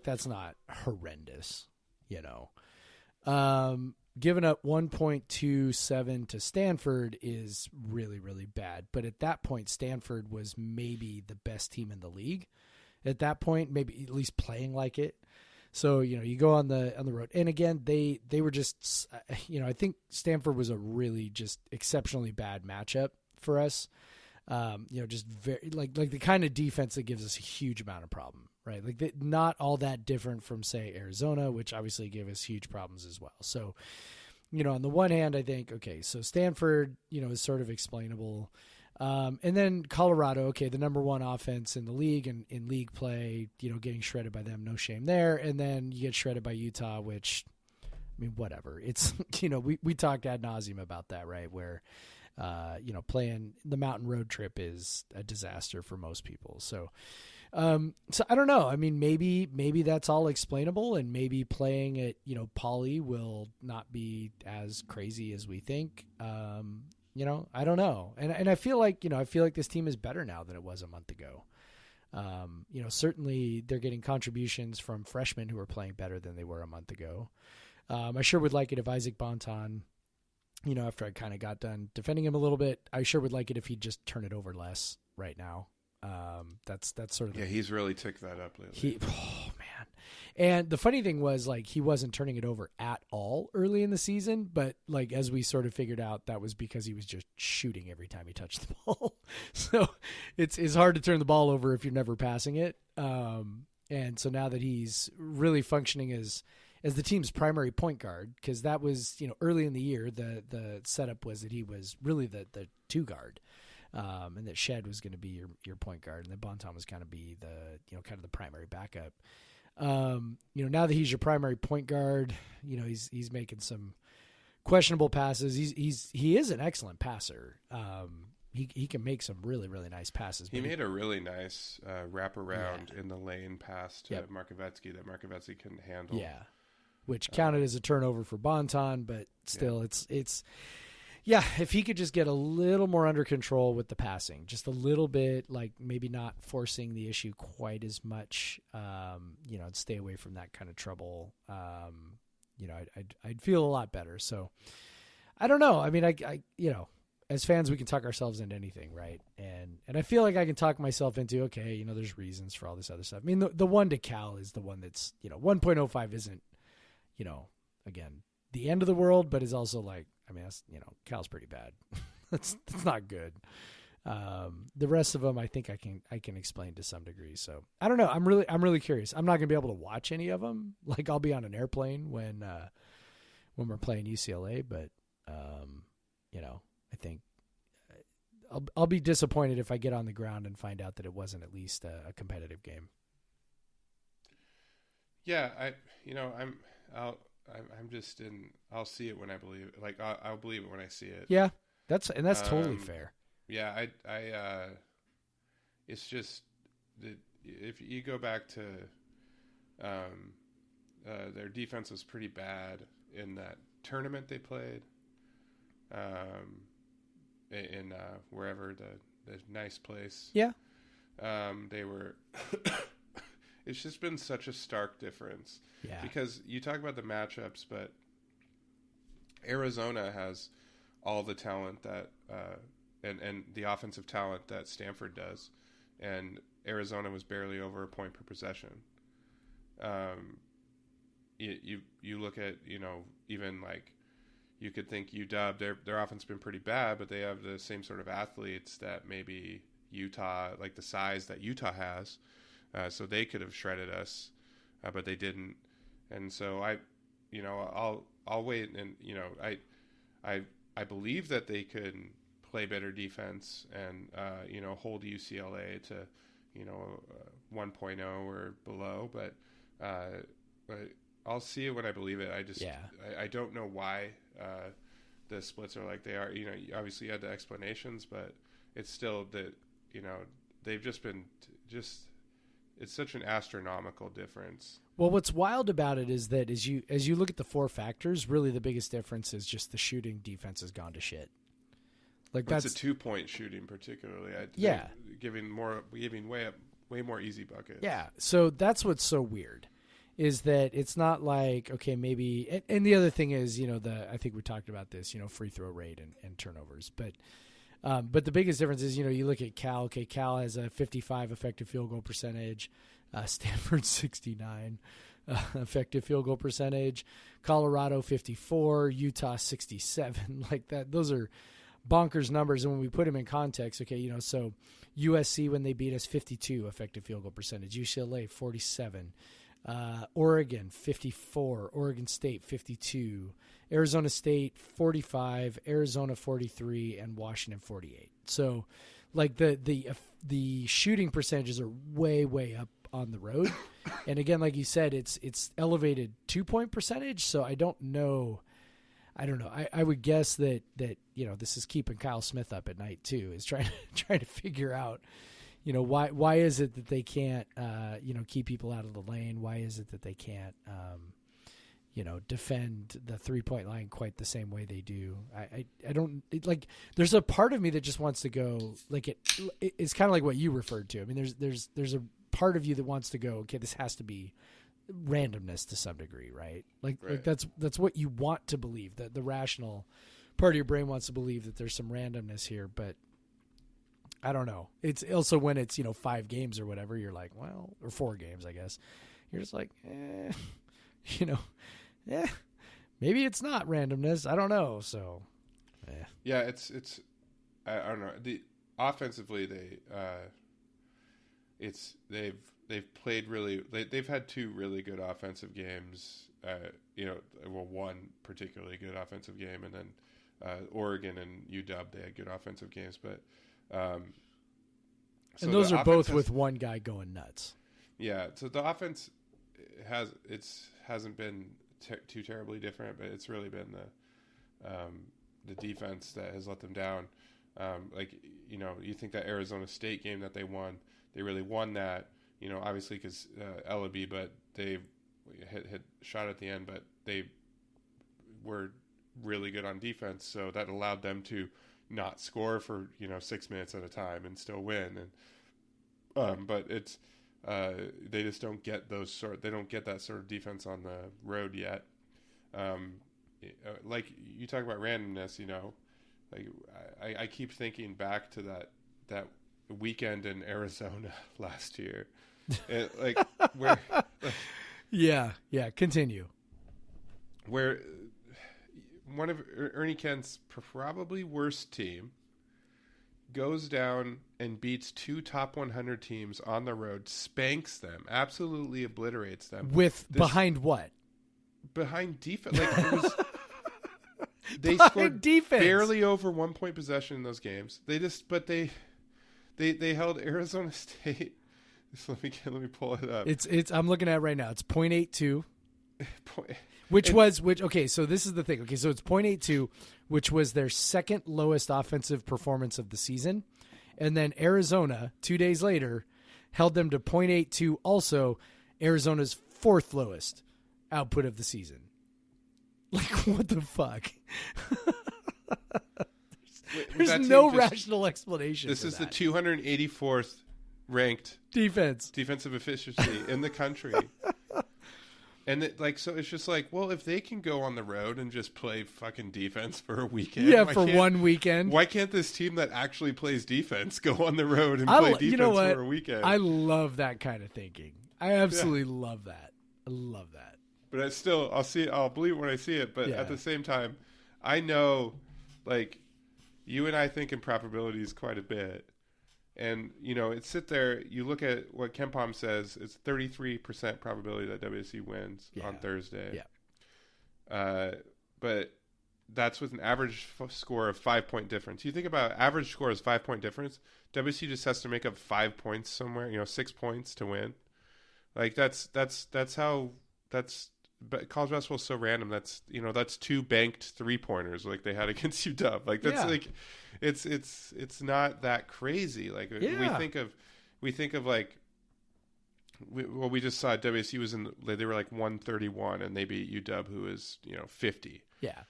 That's not horrendous, giving up 1.27 to Stanford is really, really bad. But at that point, Stanford was maybe the best team in the league. At that point, maybe at least playing like it. So, you go on the road. And again, they were just, I think Stanford was a really just exceptionally bad matchup for us. Just very like the kind of defense that gives us a huge amount of problem, right? Like not all that different from, say, Arizona, which obviously gave us huge problems as well. So, on the one hand, I think, okay, so Stanford, is sort of explainable. And then Colorado, okay, the number one offense in the league and in league play, getting shredded by them, no shame there. And then you get shredded by Utah, which, I mean, whatever. It's, we talked ad nauseum about that, right? Where, playing the mountain road trip is a disaster for most people. So I don't know. I mean, maybe that's all explainable, and maybe playing at, Pauley will not be as crazy as we think. I don't know. And I feel like, this team is better now than it was a month ago. Certainly they're getting contributions from freshmen who are playing better than they were a month ago. I sure would like it if Isaac Bonton, after I kind of got done defending him a little bit, I sure would like it if he'd just turn it over less right now. That's sort of he's really ticked that up lately. Oh man. And the funny thing was, like, he wasn't turning it over at all early in the season, but like as we sort of figured out, that was because he was just shooting every time he touched the ball. So it's hard to turn the ball over if you're never passing it. And so now that he's really functioning as the team's primary point guard, because that was, early in the year, the setup was that he was really the two guard. And that Shed was going to be your point guard, and that Bonton was going to be the, kind of the primary backup. Now that he's your primary point guard, he's making some questionable passes. He is an excellent passer. He can make some really, really nice passes. He made a really nice wraparound in the lane pass to Markovetsky that Markovetsky couldn't handle. Yeah, which counted as a turnover for Bonton, but still, it's. Yeah, if he could just get a little more under control with the passing, just a little bit, like maybe not forcing the issue quite as much, and stay away from that kind of trouble, I'd feel a lot better. So I don't know. I mean, I as fans, we can talk ourselves into anything, right? And I feel like I can talk myself into, okay, there's reasons for all this other stuff. I mean, the one to Cal is the one that's, 1.05 isn't, again, the end of the world, but is also like, I mean, that's, Cal's pretty bad. That's not good. The rest of them, I think I can explain to some degree. So I don't know. I'm really curious. I'm not gonna be able to watch any of them. Like, I'll be on an airplane when we're playing UCLA, but I think I'll be disappointed if I get on the ground and find out that it wasn't at least a competitive game. Yeah, I'm just in. I'll see it when I believe it. Like I'll believe it when I see it. Yeah, that's totally fair. Yeah, it's just that if you go back to, their defense was pretty bad in that tournament they played, in wherever the nice place. Yeah, they were. It's just been such a stark difference. Yeah. Because you talk about the matchups, but Arizona has all the talent that and the offensive talent that Stanford does, and Arizona was barely over a point per possession. You look at, even like you could think UW, their offense has been pretty bad, but they have the same sort of athletes that maybe Utah, like the size that Utah has. So they could have shredded us, but they didn't. And so I'll wait, and I believe that they could play better defense and hold UCLA to 1.0 or below. But I'll see it when I believe it. I don't know why the splits are like they are. Obviously you had the explanations, but it's still that they've just been it's such an astronomical difference. Well, what's wild about it is that as you look at the four factors, really the biggest difference is just the shooting defense has gone to shit. Like that's a 2-point shooting, particularly. Giving way more easy buckets. Yeah, so that's what's so weird, is that it's not like, okay, maybe, and the other thing is, I think we talked about this, free throw rate and turnovers, but the biggest difference is, you look at Cal. Okay, Cal has a 55 effective field goal percentage, Stanford 69 effective field goal percentage, Colorado 54, Utah 67, like that. Those are bonkers numbers, and when we put them in context, okay, so USC, when they beat us, 52 effective field goal percentage, UCLA 47. Oregon 54, Oregon State 52, Arizona State 45, Arizona 43, and Washington 48. So, like the shooting percentages are way up on the road, and again, like you said, it's elevated 2-point percentage. So I don't know. I would guess that this is keeping Kyle Smith up at night too. Is trying to figure out. Why is it that they can't, keep people out of the lane? Why is it that they can't, defend the 3-point line quite the same way they do? I don't there's a part of me that just wants to go it's kind of like what you referred to. I mean, there's a part of you that wants to go, okay, this has to be randomness to some degree, right? Like that's what you want to believe, that the rational part of your brain wants to believe that there's some randomness here, but I don't know. It's also when it's, 5 games or whatever, you're like, well, or 4 games, I guess. You're just like, maybe it's not randomness. I don't know. So, yeah, it's I don't know. Offensively, they've played really. They've had 2 really good offensive games. One particularly good offensive game, and then Oregon and UW, they had good offensive games, but. And those are both with one guy going nuts. Yeah, so the offense hasn't been too terribly different, but it's really been the defense that has let them down. You think that Arizona State game that they really won that. Obviously because Elleby, but they hit shot at the end, but they were really good on defense, so that allowed them to not score for 6 minutes at a time and still win. And but it's they just don't get they don't get that sort of defense on the road yet. Like you talk about randomness, like I keep thinking back to that weekend in Arizona last year, where yeah, continue, where one of Ernie Kent's probably worst team goes down and beats 2 top 100 teams on the road, spanks them, absolutely obliterates them. Behind what? Behind defense. They behind scored defense. Barely over 1 point possession in those games. They held Arizona State. So let me pull it up. It's I'm looking at it right now. It's 0.82. Okay, so this is the thing. Okay, so it's 0.82, which was their second lowest offensive performance of the season. And then Arizona, 2 days later, held them to 0.82, also Arizona's 4th lowest output of the season. Like, what the fuck? There's no rational explanation. This for is that. The 284th ranked defensive efficiency in the country. And so it's just like, well, if they can go on the road and just play fucking defense for a weekend. Yeah, for one weekend. Why can't this team that actually plays defense go on the road and play defense for a weekend? I love that kind of thinking. I absolutely love that. I love that. But I'll believe it when I see it. But at the same time, I know, you and I think in probabilities quite a bit. And, it's you look at what KenPom says, it's 33% probability that WSU wins on Thursday. Yeah. But that's with an average score of 5-point difference. You think about average score is 5-point difference. WSU just has to make up 5 points somewhere, 6 points to win. But college basketball is so random. That's 2 banked 3-pointers like they had against UW. It's not that crazy. We just saw WSU was they were 131 and they beat UW, who is 50. Yeah.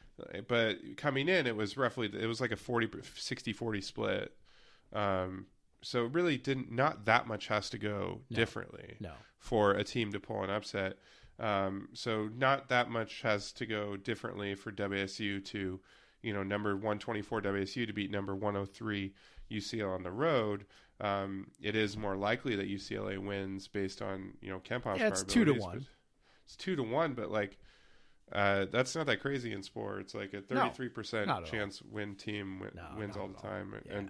But coming in, it was like a 60-40 split. So it really not that much has to go differently for a team to pull an upset. So not that much has to go differently for WSU to, number 124 WSU to beat number 103 UCLA on the road. It is more likely that UCLA wins based on, KenPom's it's probabilities. 2-1. It's 2-1, but that's not that crazy in sports. Like a 33% chance win team wins all the time. Yeah.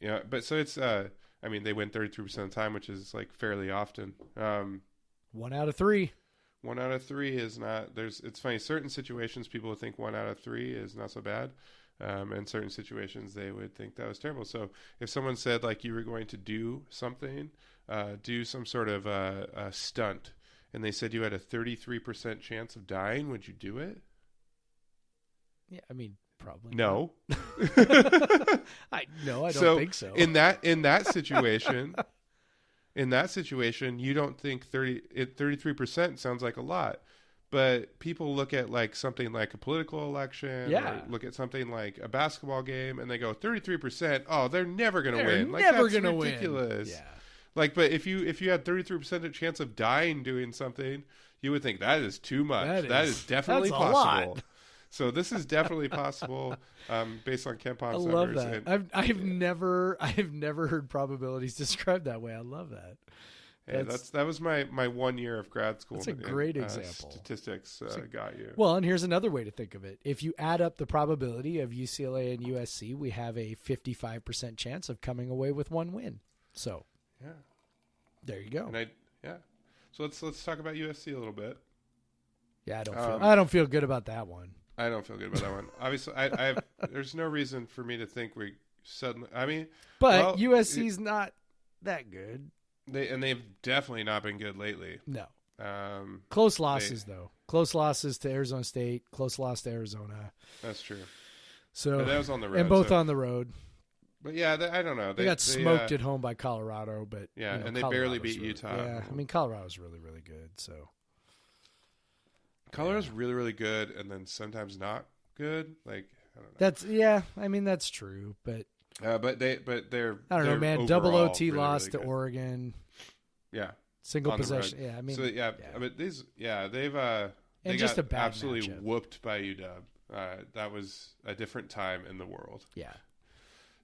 And but so it's, they win 33% of the time, which is like fairly often. 1 out of 3. 1 out of 3 is not. It's funny. Certain situations people would think 1 out of 3 is not so bad, and certain situations they would think that was terrible. So if someone said like you were going to do something, do some sort of a stunt, and they said you had a 33% chance of dying, would you do it? Yeah, probably. No. I don't think so. In that situation. In that situation, you don't think 33% sounds like a lot, but people look at like something like a political election, or look at something like a basketball game, and they go 33%. Oh, they're never going to win. Like never that's gonna ridiculous. Win. Yeah. Like, but if you had 33% chance of dying doing something, you would think that is too much. That is definitely that's possible. A lot. So this is definitely possible, based on KenPom's numbers. I love that. I've never heard probabilities described that way. I love that. That was my 1 year of grad school. That's a great example. Statistics got you. Well, and here's another way to think of it. If you add up the probability of UCLA and USC, we have a 55% chance of coming away with 1 win. So, there you go. So let's talk about USC a little bit. Yeah, I don't feel good about that one. I don't feel good about that one. Obviously, there's no reason for me to think we suddenly. But USC's not that good. They've definitely not been good lately. No. Close losses though. Close losses to Arizona State. Close loss to Arizona. That's true. So but that was on the road, and both on the road. But yeah, I don't know. They got smoked at home by Colorado, but and they barely beat Utah. Yeah, Colorado's really, really good. So Colorado's really, really good, and then sometimes not good. Like I don't know. That's true, but they're I don't know, man. Double OT really, loss really to Oregon. Yeah, single possession. Yeah, but they've they just got a bad absolutely matchup. Whooped by UW. That was a different time in the world. Yeah.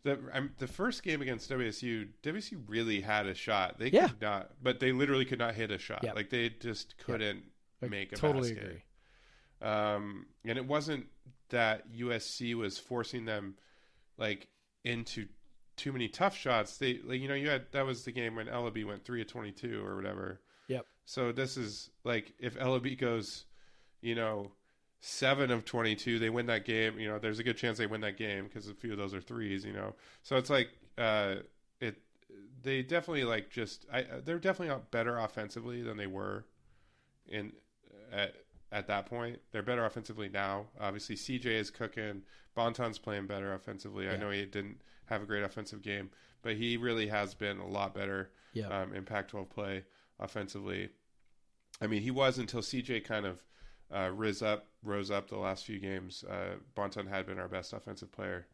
The first game against WSU really had a shot. They could not, but they literally could not hit a shot. Yep. Like they just couldn't make a totally basket. Agree. And it wasn't that USC was forcing them like into too many tough shots. They that was the game when Elleby went 3 of 22 or whatever. Yep. So this is like if Elleby goes, 7 of 22, they win that game. There's a good chance they win that game because a few of those are threes. So it's like they definitely they're definitely better offensively than they were at that point. They're better offensively now. Obviously, CJ is cooking. Bonton's playing better offensively. Yeah. I know he didn't have a great offensive game, but he really has been a lot better in Pac-12 play offensively. He was until CJ kind of rose up the last few games. Bonton had been our best offensive player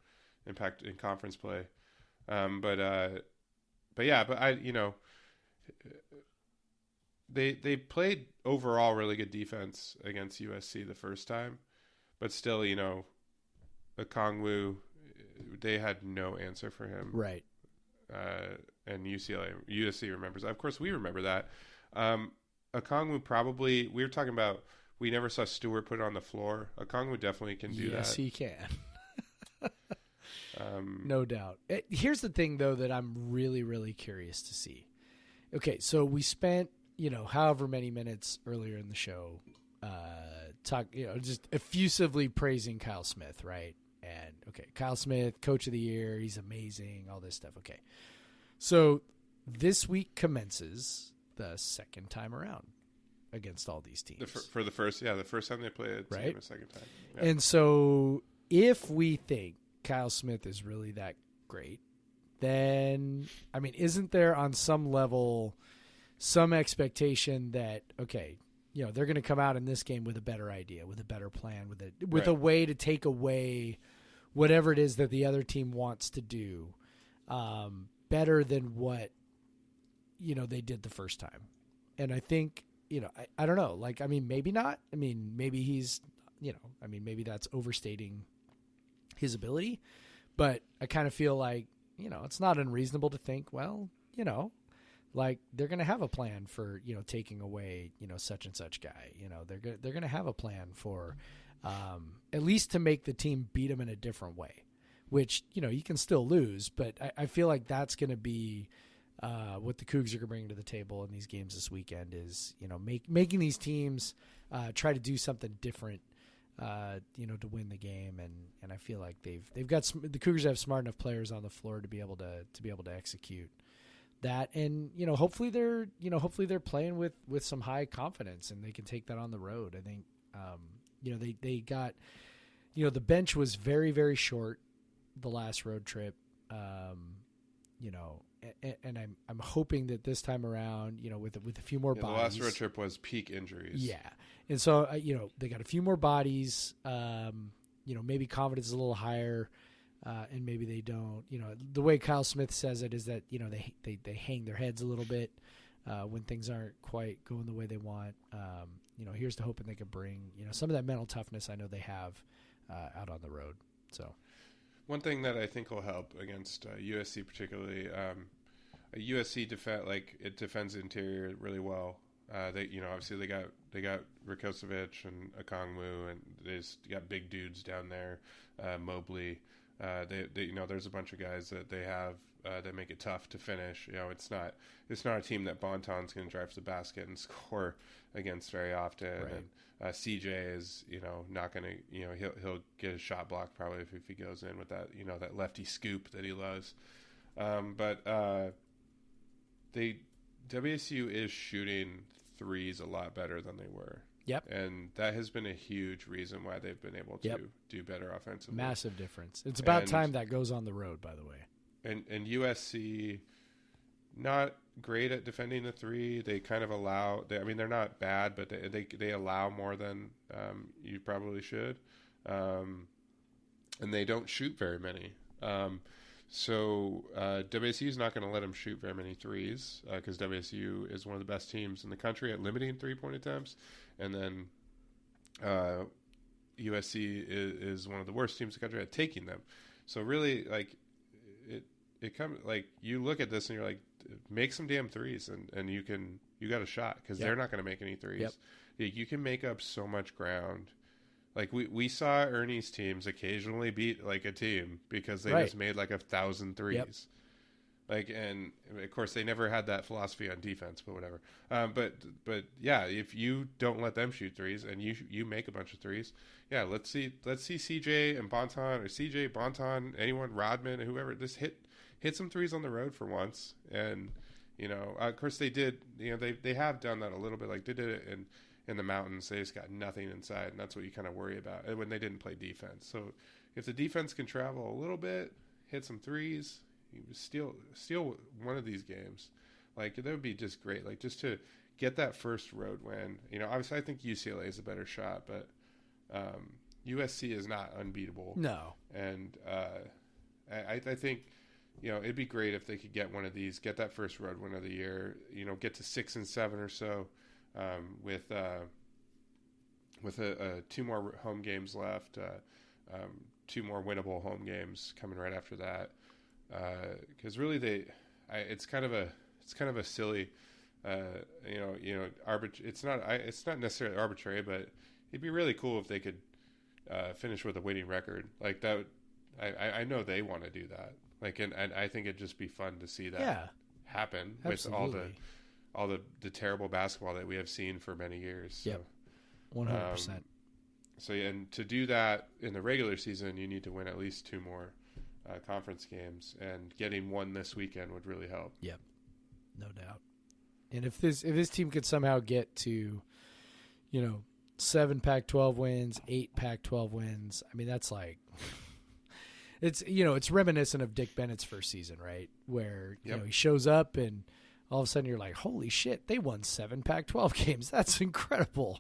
in conference play. They played overall really good defense against USC the first time, but still, Okongwu, they had no answer for him. Right. And USC remembers. Of course, we remember that. Okongwu probably, we were talking about, we never saw Stewart put it on the floor. Okongwu definitely can do that. Yes, he can. No doubt. Here's the thing, though, that I'm really, really curious to see. Okay, so we spent, however many minutes earlier in the show, just effusively praising Kyle Smith, right? And, okay, Kyle Smith, Coach of the Year, he's amazing, all this stuff. Okay. So this week commences the second time around against all these teams. The first time they played a team right? The second time. Yeah. And so if we think Kyle Smith is really that great, then, isn't there on some level some expectation that, okay, they're going to come out in this game with a better idea, with a better plan, with a way to take away whatever it is that the other team wants to do better than what, they did the first time. And I think I don't know. Like, I mean, maybe not. I mean, maybe he's, maybe that's overstating his ability. But I kind of feel like, it's not unreasonable to think, well, like they're going to have a plan for, taking away, such and such guy. They're going to have a plan for at least to make the team beat them in a different way, which, you can still lose. But I feel like that's going to be what the Cougs are going to bring to the table in these games this weekend is, making these teams try to do something different, to win the game. And I feel like they've got the Cougars have smart enough players on the floor to be able to execute that. And, hopefully they're playing with some high confidence and they can take that on the road. I think, they got, the bench was very, very short the last road trip. And I'm hoping that this time around, with a few more bodies. The last road trip was peak injuries. Yeah. And so, they got a few more bodies, maybe confidence is a little higher, and maybe they don't. The way Kyle Smith says it is that, they hang their heads a little bit when things aren't quite going the way they want. Here's to hoping they can bring, some of that mental toughness I know they have out on the road. So one thing that I think will help against USC particularly, USC defends the interior really well. They obviously they got Rakocevic and Okongwu, and they got big dudes down there, Mobley. There's a bunch of guys that they have that make it tough to finish. It's not a team that Bonton's going to drive to the basket and score against very often. Right. And CJ is not going to he'll get his shot blocked probably if he goes in with that that lefty scoop that he loves. But WSU is shooting threes a lot better than they were. Yep. And that has been a huge reason why they've been able to do better offensively. Massive difference. It's about time that goes on the road, by the way. And USC, not great at defending the three. They kind of allow. They're not bad, but they allow more than you probably should, and they don't shoot very many. So WSU is not going to let them shoot very many threes because WSU is one of the best teams in the country at limiting 3-point attempts, and then USC is one of the worst teams in the country at taking them. So really, like it comes like you look at this and you're like, make some damn threes, and you got a shot because they're not going to make any threes. Yep. You can make up so much ground. Like we saw Ernie's teams occasionally beat like a team because they just made like 1,000 threes. Yep. Like, and of course they never had that philosophy on defense, but whatever. But yeah, if you don't let them shoot threes and you make a bunch of threes, let's see CJ and Bonton, or CJ, Bonton, anyone, Rodman, whoever, just hit some threes on the road for once. And of course they did. They have done that a little bit. Like they did it in the mountains. They just got nothing inside, and that's what you kind of worry about when they didn't play defense. So if the defense can travel a little bit, hit some threes, you steal one of these games, like that would be just great. Like just to get that first road win. Obviously I think UCLA is a better shot, but USC is not unbeatable. No. And I think it'd be great if they could get one of these, get that first road win of the year. Get to 6 and 7 or so. With 2 more home games left, 2 more winnable home games coming right after that, because really it's kind of a silly, it's not necessarily arbitrary, but it'd be really cool if they could finish with a winning record like that. I know they want to do that, like, and I think it'd just be fun to see that happen. Absolutely. With all the terrible basketball that we have seen for many years. So, 100%. So and to do that in the regular season, you need to win at least 2 more conference games, and getting one this weekend would really help. Yep, no doubt. And if this team could somehow get to, 7 Pac-12 wins, 8 Pac-12 wins, I mean that's like, it's reminiscent of Dick Bennett's first season, right? Where he shows up and all of a sudden you're like, holy shit, they won 7 Pac-12 games. That's incredible.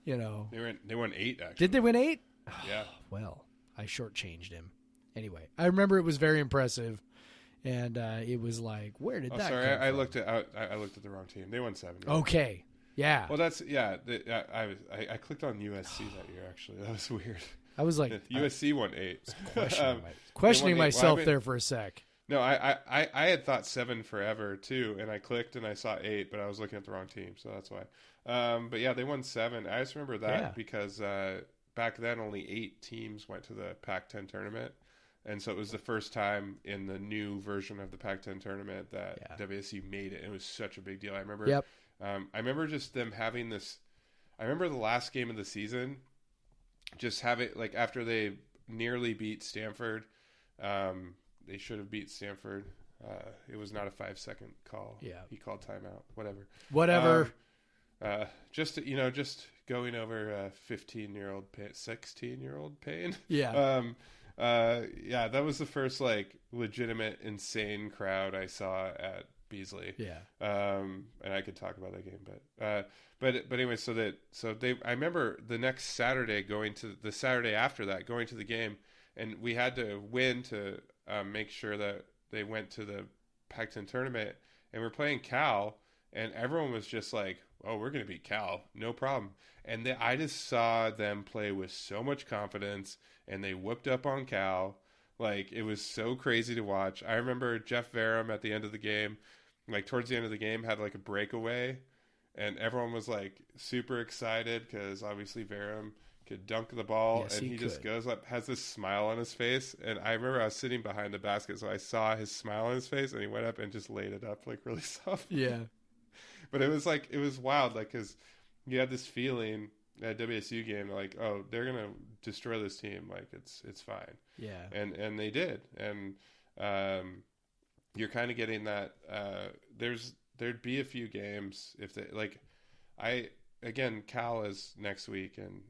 They won 8 actually. Did they win 8? Yeah. Well, I shortchanged him. Anyway, I remember it was very impressive, and it was like, where did that sorry, come I from? looked at the wrong team. They won 7. Okay. Yeah. Well, that's I clicked on USC that year. Actually, that was weird. I was like, USC won 8. questioning myself Well, there for a sec. No, I had thought 7 forever too, and I clicked and I saw 8, but I was looking at the wrong team, so that's why. But yeah, they won 7. I just remember that because back then only 8 teams went to the Pac-10 tournament, and so it was the first time in the new version of the Pac-10 tournament that WSU made it. It was such a big deal. I remember. Yep. I remember just them having this. I remember the last game of the season, just having like after they nearly beat Stanford. They should have beat Stanford. It was not a 5-second call. Yeah. He called timeout. Whatever. Just going over 15-year-old, 16-year-old pain. Yeah. Yeah, that was the first like legitimate insane crowd I saw at Beasley. Yeah. And I could talk about that game, but anyway, I remember the next Saturday the Saturday after that going to the game, and we had to win to make sure that they went to the Pac-10 tournament, and we're playing Cal, and everyone was just like, "Oh, we're going to beat Cal, no problem." And I just saw them play with so much confidence, and they whooped up on Cal. Like, it was so crazy to watch. I remember Jeff Verem at the end of the game, like towards the end of the game, had like a breakaway, and everyone was like super excited because obviously Verem could dunk the ball, yes, and he just goes up, has this smile on his face, and I remember I was sitting behind the basket, so I saw his smile on his face, and he went up and just laid it up like really soft. Yeah. But it was wild, like, because you had this feeling at WSU game, like, oh, they're gonna destroy this team, like it's fine. Yeah. And they did, and you're kind of getting that. There'd be a few games if they like. Again, Cal is next week, and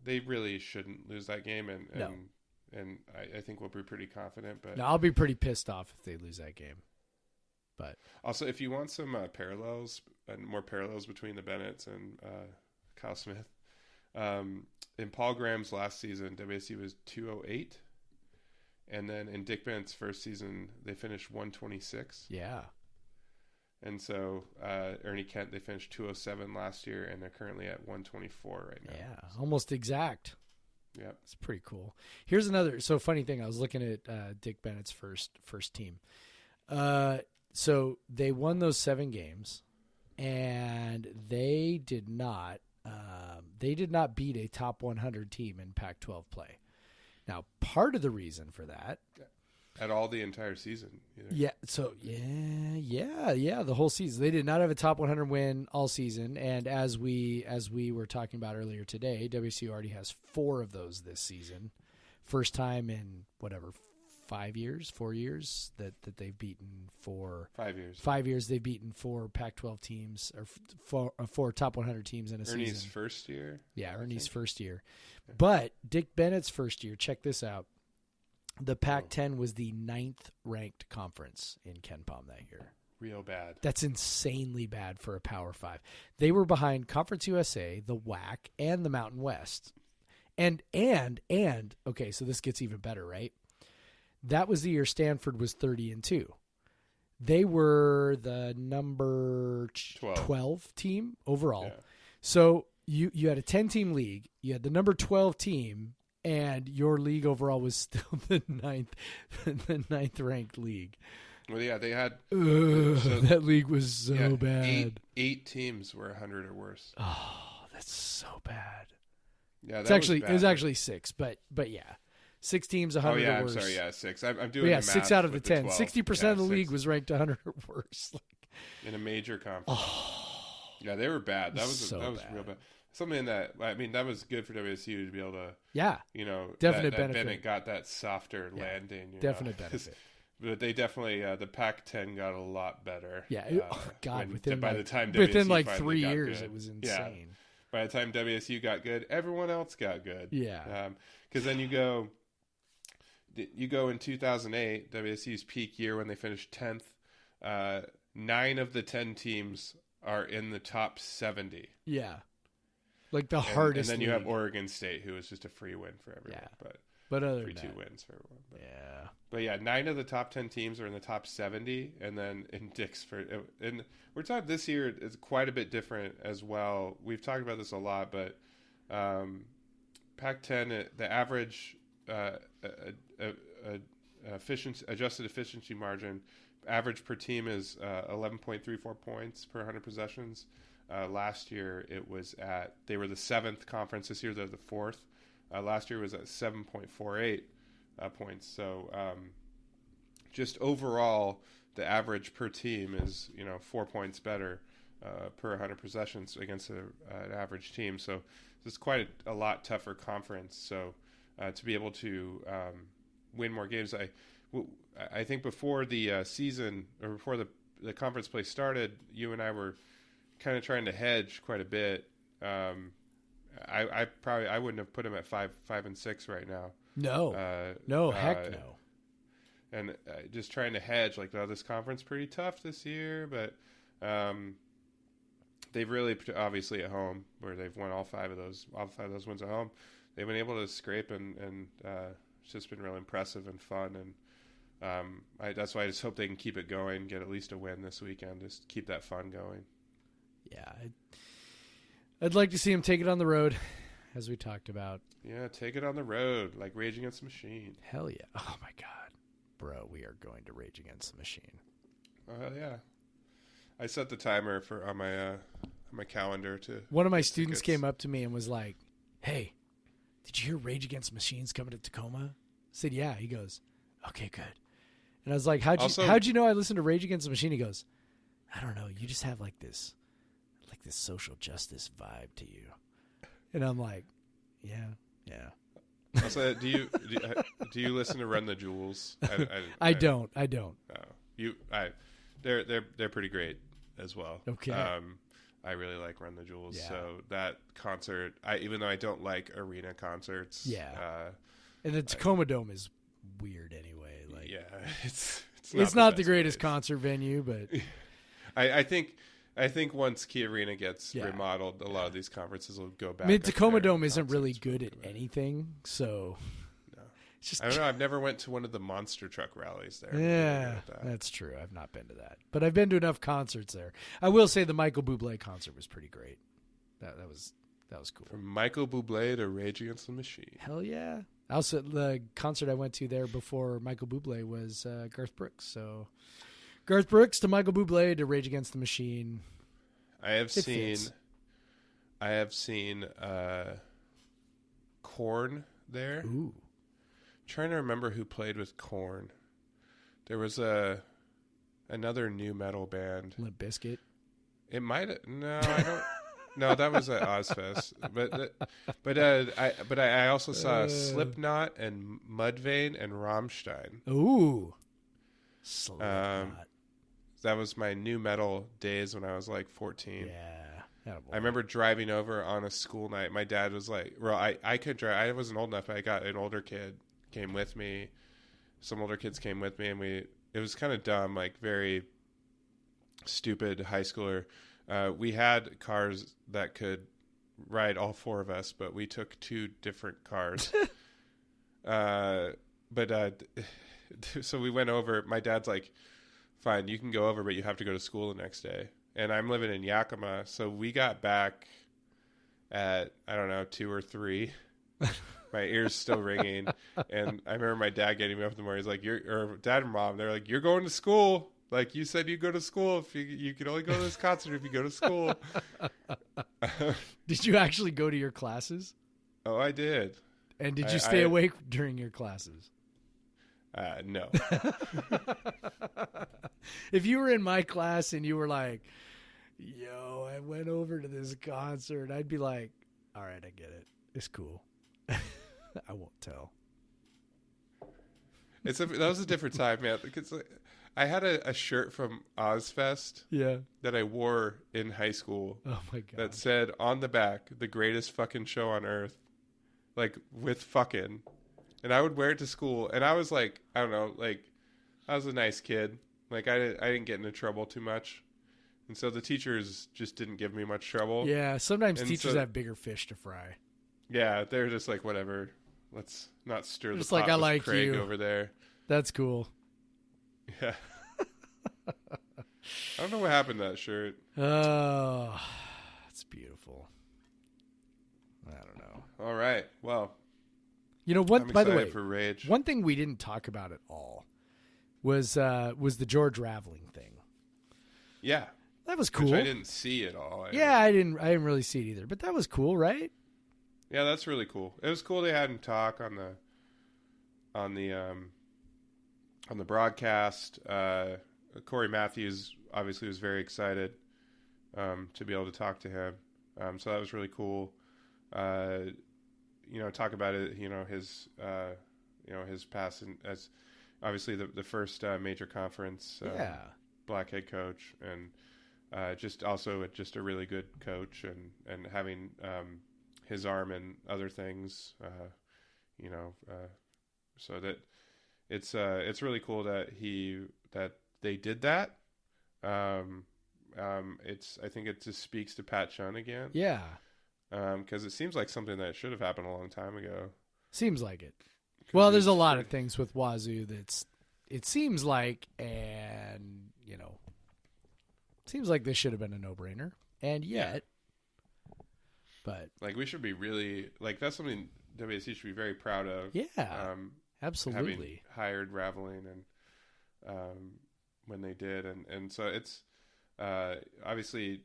they really shouldn't lose that game, and I think we'll be pretty confident. But no, I'll be pretty pissed off if they lose that game. But also, if you want some parallels and more parallels between the Bennetts and Kyle Smith, in Paul Graham's last season, WSU was 208, and then in Dick Bennett's first season, they finished 126. Yeah. And so Ernie Kent, they finished 207 last year, and they're currently at 124 right now. Yeah, almost exact. Yeah, it's pretty cool. Here's another funny thing. I was looking at Dick Bennett's first team. So they won those 7 games, and they did not beat a top 100 team in Pac-12 play. Now, part of the reason for that. At all the entire season. Either. Yeah. So the whole season. They did not have a top 100 win all season, and as we were talking about earlier today, WSU already has 4 of those this season. First time in 4 years that they've beaten 4. 5 years. 5 years they've beaten 4 Pac-12 teams or 4 top 100 teams in a season. Ernie's first year. Yeah, Ernie's first year. Yeah. But Dick Bennett's first year. Check this out. The Pac-10 was the 9th ranked conference in KenPom that year. Real bad. That's insanely bad for a Power 5. They were behind Conference USA, the WAC, and the Mountain West. And okay, so this gets even better, right? That was the year Stanford was 30-2. They were the number 12 team overall. Yeah. So you had a 10-team league. You had the number 12 team, and your league overall was still the ninth ranked league. Well, yeah, they had that league was so bad. 8 teams were 100 or worse. Oh, that's so bad. Yeah, it was actually 6, but yeah. 6 teams, 100 or worse. Oh, yeah, I'm sorry, yeah, 6. I'm doing the math 6 out of the 10. 12. 60% of the league was ranked 100 or worse. In a major conference. Yeah, they were bad. That was real bad. Something that was good for WSU to be able to. Yeah. Definite benefit. Bennett got that softer landing. Definite benefit. But they definitely the Pac-10 got a lot better. Yeah. God, within 3 years, it was insane. Yeah. By the time WSU got good, everyone else got good. Yeah. Because then you go in 2008, WSU's peak year when they finished 10th. 9 of the 10 teams are in the top 70. Yeah. Like the hardest. And then league. you have Oregon State, who was just a free win for everyone. Yeah. But other than 3-2 that, wins for everyone. But yeah, 9 of the top 10 teams are in the top 70, and then in Dick's and we're talking this year is quite a bit different as well. We've talked about this a lot, but Pac-10, the average adjusted efficiency margin average per team is 11.34 points per 100 possessions. Last year they were the 7th conference. This year they're the 4th. Last year was at 7.48 points. So just overall, the average per team is 4 points better per 100 possessions against an average team. So it's quite a lot tougher conference. So to be able to win more games, I think before the season or before the conference play started, you and I were kind of trying to hedge quite a bit. I wouldn't have put him at 5-6 right now. No, heck no. And just trying to hedge, like, this conference pretty tough this year, but they've really, obviously at home, where they've won all five of those wins at home, they've been able to scrape, and it's just been really impressive and fun, and that's why I just hope they can keep it going, get at least a win this weekend, just keep that fun going. Yeah, I'd like to see him take it on the road, as we talked about. Yeah, take it on the road, like Rage Against the Machine. Hell yeah. Oh, my God. Bro, we are going to Rage Against the Machine. Oh, yeah. I set the timer on my calendar to... One of my students came up to me and was like, hey, did you hear Rage Against the Machine's coming to Tacoma? I said, yeah. He goes, okay, good. And I was like, how'd you know I listened to Rage Against the Machine? He goes, I don't know. You just have like this social justice vibe to you. And I'm like, yeah. Also, do you listen to Run the Jewels? I don't. They're pretty great as well. Okay. I really like Run the Jewels. Yeah. So that concert, even though I don't like arena concerts, and the Tacoma Dome is weird anyway. Like, yeah, it's not the greatest concert venue, but I think once Key Arena gets remodeled, a lot of these conferences will go back. I mean, Tacoma Dome isn't really good at anything, so no. It's just, I don't know. I've never went to one of the monster truck rallies there. Yeah, that's true. I've not been to that, but I've been to enough concerts there. I will say the Michael Bublé concert was pretty great. That was cool. From Michael Bublé to Rage Against the Machine. Hell yeah! Also, the concert I went to there before Michael Bublé was Garth Brooks. So Garth Brooks to Michael Bublé to Rage Against the Machine. I have seen Korn there. Ooh. Trying to remember who played with Korn. There was another new metal band. Limp Bizkit. It might. No, I don't. No, that was at Ozfest. But I also saw Slipknot and Mudvayne and Rammstein. Ooh. Slipknot. That was my new metal days when I was like 14. Yeah. I remember driving over on a school night. My dad was like, well, I could drive. I wasn't old enough. I got an older kid came with me. Some older kids came with me, and it was kind of dumb, like very stupid high schooler. We had cars that could ride all four of us, but we took two different cars. So we went over. My dad's like, fine, you can go over, but you have to go to school the next day. And I'm living in Yakima, so we got back at, I don't know, 2 or 3. My ears still ringing. And I remember my dad getting me up in the morning. He's like, or dad and mom, they're like, you're going to school. Like, you said you go to school. If you could only go to this concert if you go to school. Did you actually go to your classes? Oh, I did. And did you stay awake during your classes? No. If you were in my class and you were like, yo, I went over to this concert, I'd be like, all right, I get it. It's cool. I won't tell. That was a different time, man. Because I had a shirt from Ozfest that I wore in high school. Oh, my God. That said on the back, the greatest fucking show on earth. Like, with fucking. And I would wear it to school. And I was like, I don't know, like, I was a nice kid. Like, I didn't get into trouble too much. And so the teachers just didn't give me much trouble. Yeah, sometimes teachers have bigger fish to fry. Yeah, they're just like, whatever. let's not stir the Just pot like, I with like Craig you. over there. That's cool. Yeah. I don't know what happened to that shirt. Oh, it's beautiful. I don't know. All right. Well, You know I'm what? By excited the way, for Rage. one thing we didn't talk about at all was the George Raveling thing. Yeah. That was cool. Which I didn't see at all. I didn't really see it either, but that was cool, right? Yeah, that's really cool. It was cool they had him talk on the broadcast. Corey Matthews obviously was very excited to be able to talk to him. So that was really cool. Talk about it. His past as obviously the first major conference. Black head coach, and just a really good coach, and having his arm and other things. So that it's really cool that they did that. I think it just speaks to Pat Chun again. Yeah. Because it seems like something that should have happened a long time ago. Seems like it. Well, there's a lot of things with Wazoo it seems like, and seems like this should have been a no-brainer, and yet, but like we should be really like that's something WSC should be very proud of. Yeah, absolutely. Having hired Raveling and when they did, and so it's obviously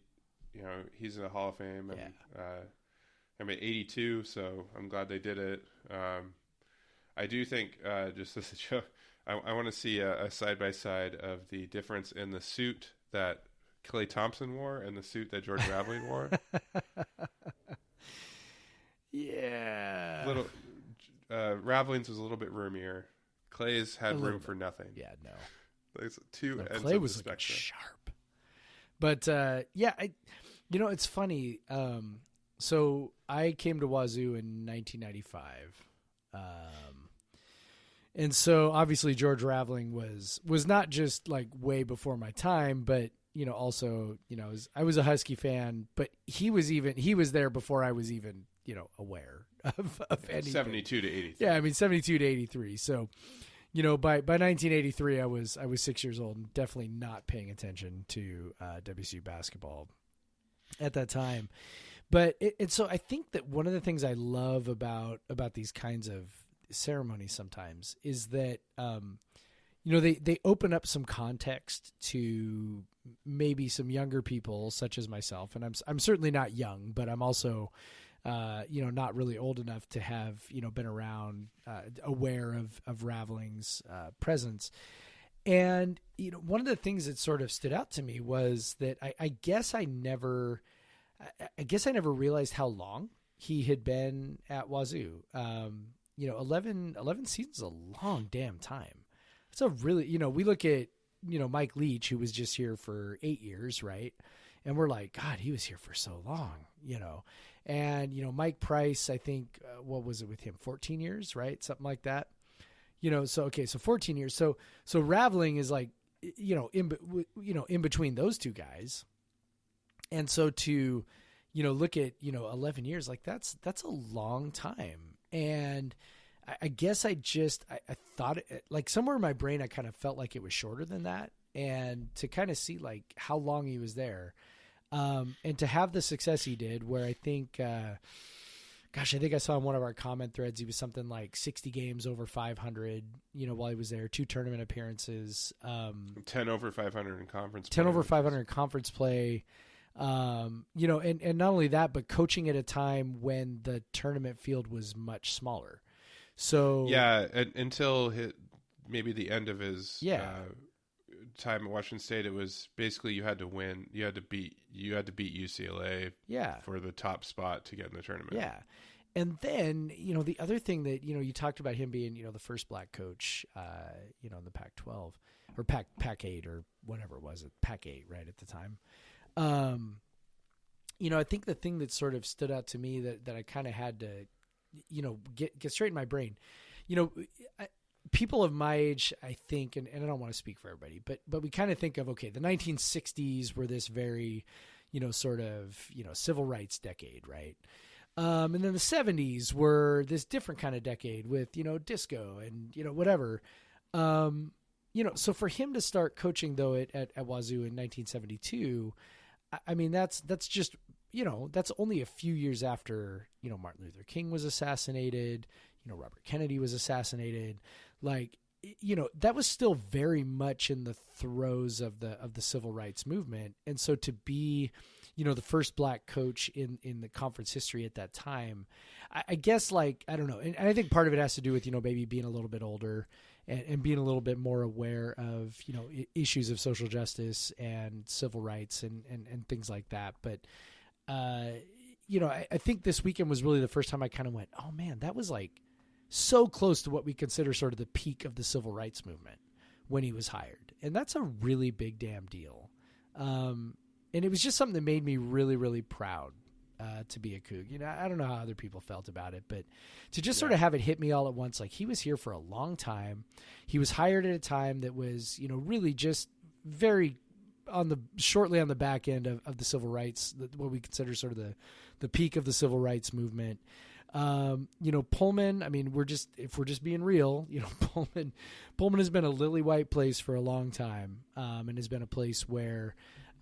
he's in the Hall of Fame, and 82, so I'm glad they did it. I do think just as a joke, I want to see a side-by-side of the difference in the suit that Klay Thompson wore and the suit that George Raveling wore. Yeah. Raveling's was a little bit roomier. Clay's had room for nothing. Yeah, no. There's two ends Clay of was the looking spectrum. sharp. But it's funny. So I came to Wazoo in 1995. And so obviously George Raveling was not just like way before my time, but also, I was a Husky fan, but he was there before I was even, aware of anything. 72 to 83. Yeah, I mean 72 to 83. So, by 1983 I was 6 years old and definitely not paying attention to WSU basketball at that time. But so I think that one of the things I love about these kinds of ceremonies sometimes is that they open up some context to maybe some younger people such as myself, and I'm certainly not young, but I'm also not really old enough to have been around, aware of Raveling's presence. And one of the things that sort of stood out to me was that I guess I never realized how long he had been at Wazoo. 11 seasons is a long damn time. It's a really, we look at, Mike Leach, who was just here for 8 years, right? And we're like, God, he was here for so long, And, Mike Price, I think, what was it with him? 14 years, right? Something like that. So 14 years. So Raveling is like, in between those two guys. And so to, look at, 11 years, like that's a long time. And I guess I thought like somewhere in my brain, I kind of felt like it was shorter than that. And to kind of see like how long he was there, and to have the success he did, where I think, I think I saw in one of our comment threads, he was something like 60 games over 500, while he was there, 2 tournament appearances, 10 over 500 in conference. 10 over 500 in conference play. And not only that, but coaching at a time when the tournament field was much smaller. So until maybe the end of his time at Washington State, it was basically you had to win. You had to beat UCLA for the top spot to get in the tournament. Yeah. And then, the other thing that, you talked about him being, the first black coach, in the Pac-12 or Pac-8 or whatever it was, Pac-8 right at the time. I think the thing that sort of stood out to me that I kind of had to, get straight in my brain, people of my age, I think, and I don't want to speak for everybody, but we kind of think of, okay, the 1960s were this very, sort of, civil rights decade, right? And then the 70s were this different kind of decade with, disco and, whatever. So for him to start coaching, though, at Wazoo in 1972, I mean, that's just, that's only a few years after, Martin Luther King was assassinated, Robert Kennedy was assassinated. Like, that was still very much in the throes of the civil rights movement. And so to be, the first black coach in the conference history at that time, I guess, like, I don't know. And I think part of it has to do with, maybe being a little bit older and being a little bit more aware of, issues of social justice and civil rights and things like that. But, I think this weekend was really the first time I kind of went, oh man, that was like so close to what we consider sort of the peak of the civil rights movement when he was hired. And that's a really big damn deal. And it was just something that made me really, really proud to be a Coug. I don't know how other people felt about it, but to just sort of have it hit me all at once, like he was here for a long time. He was hired at a time that was, really just very shortly on the back end of the civil rights, what we consider sort of the peak of the civil rights movement. Pullman, I mean, if we're just being real, Pullman has been a lily white place for a long time, and has been a place where,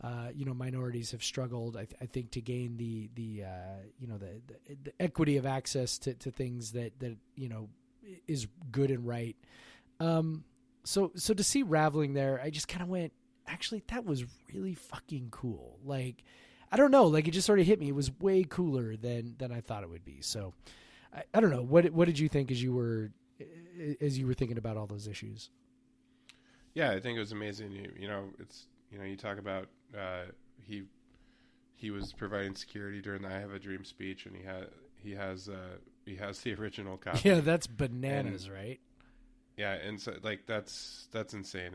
minorities have struggled, I think, to gain the equity of access to things that is good and right. So to see Raveling there, I just kind of went, actually, that was really fucking cool. Like, I don't know, like it just sort of hit me. It was way cooler than I thought it would be. So I don't know. What did you think as you were thinking about all those issues? Yeah, I think it was amazing. You talk about he was providing security during the "I Have a Dream" speech, and he has the original copy. Yeah, that's bananas, right? Yeah, and so like that's insane.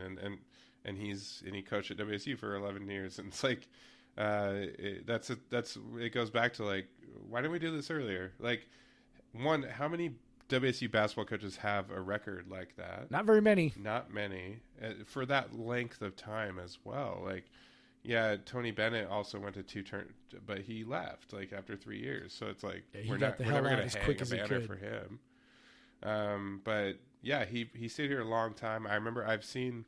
And he coached at WSU for 11 years, and it's like it goes back to like, why didn't we do this earlier? Like, one, how many WSU basketball coaches have a record like that? Not very many. Not many for that length of time as well. Like, yeah, Tony Bennett also went to two turns, but he left like after 3 years. So it's like we're never going to hang a banner for him. But yeah, he stayed here a long time. I remember I've seen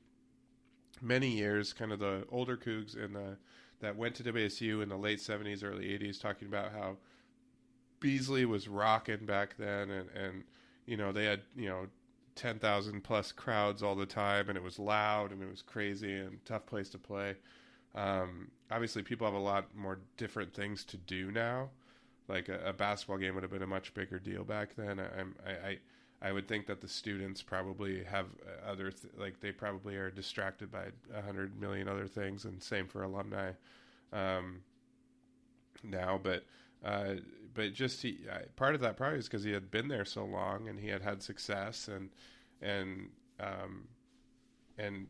many years, kind of the older Cougs that went to WSU in the late 70s, early 80s, talking about how Beasley was rocking back then, and they had 10,000 plus crowds all the time, and it was loud and it was crazy and tough place to play. Obviously, people have a lot more different things to do now. Like a basketball game would have been a much bigger deal back then. I would think that the students probably have they probably are distracted by 100 million other things, and same for alumni now. But just part of that probably is because he had been there so long and he had success, and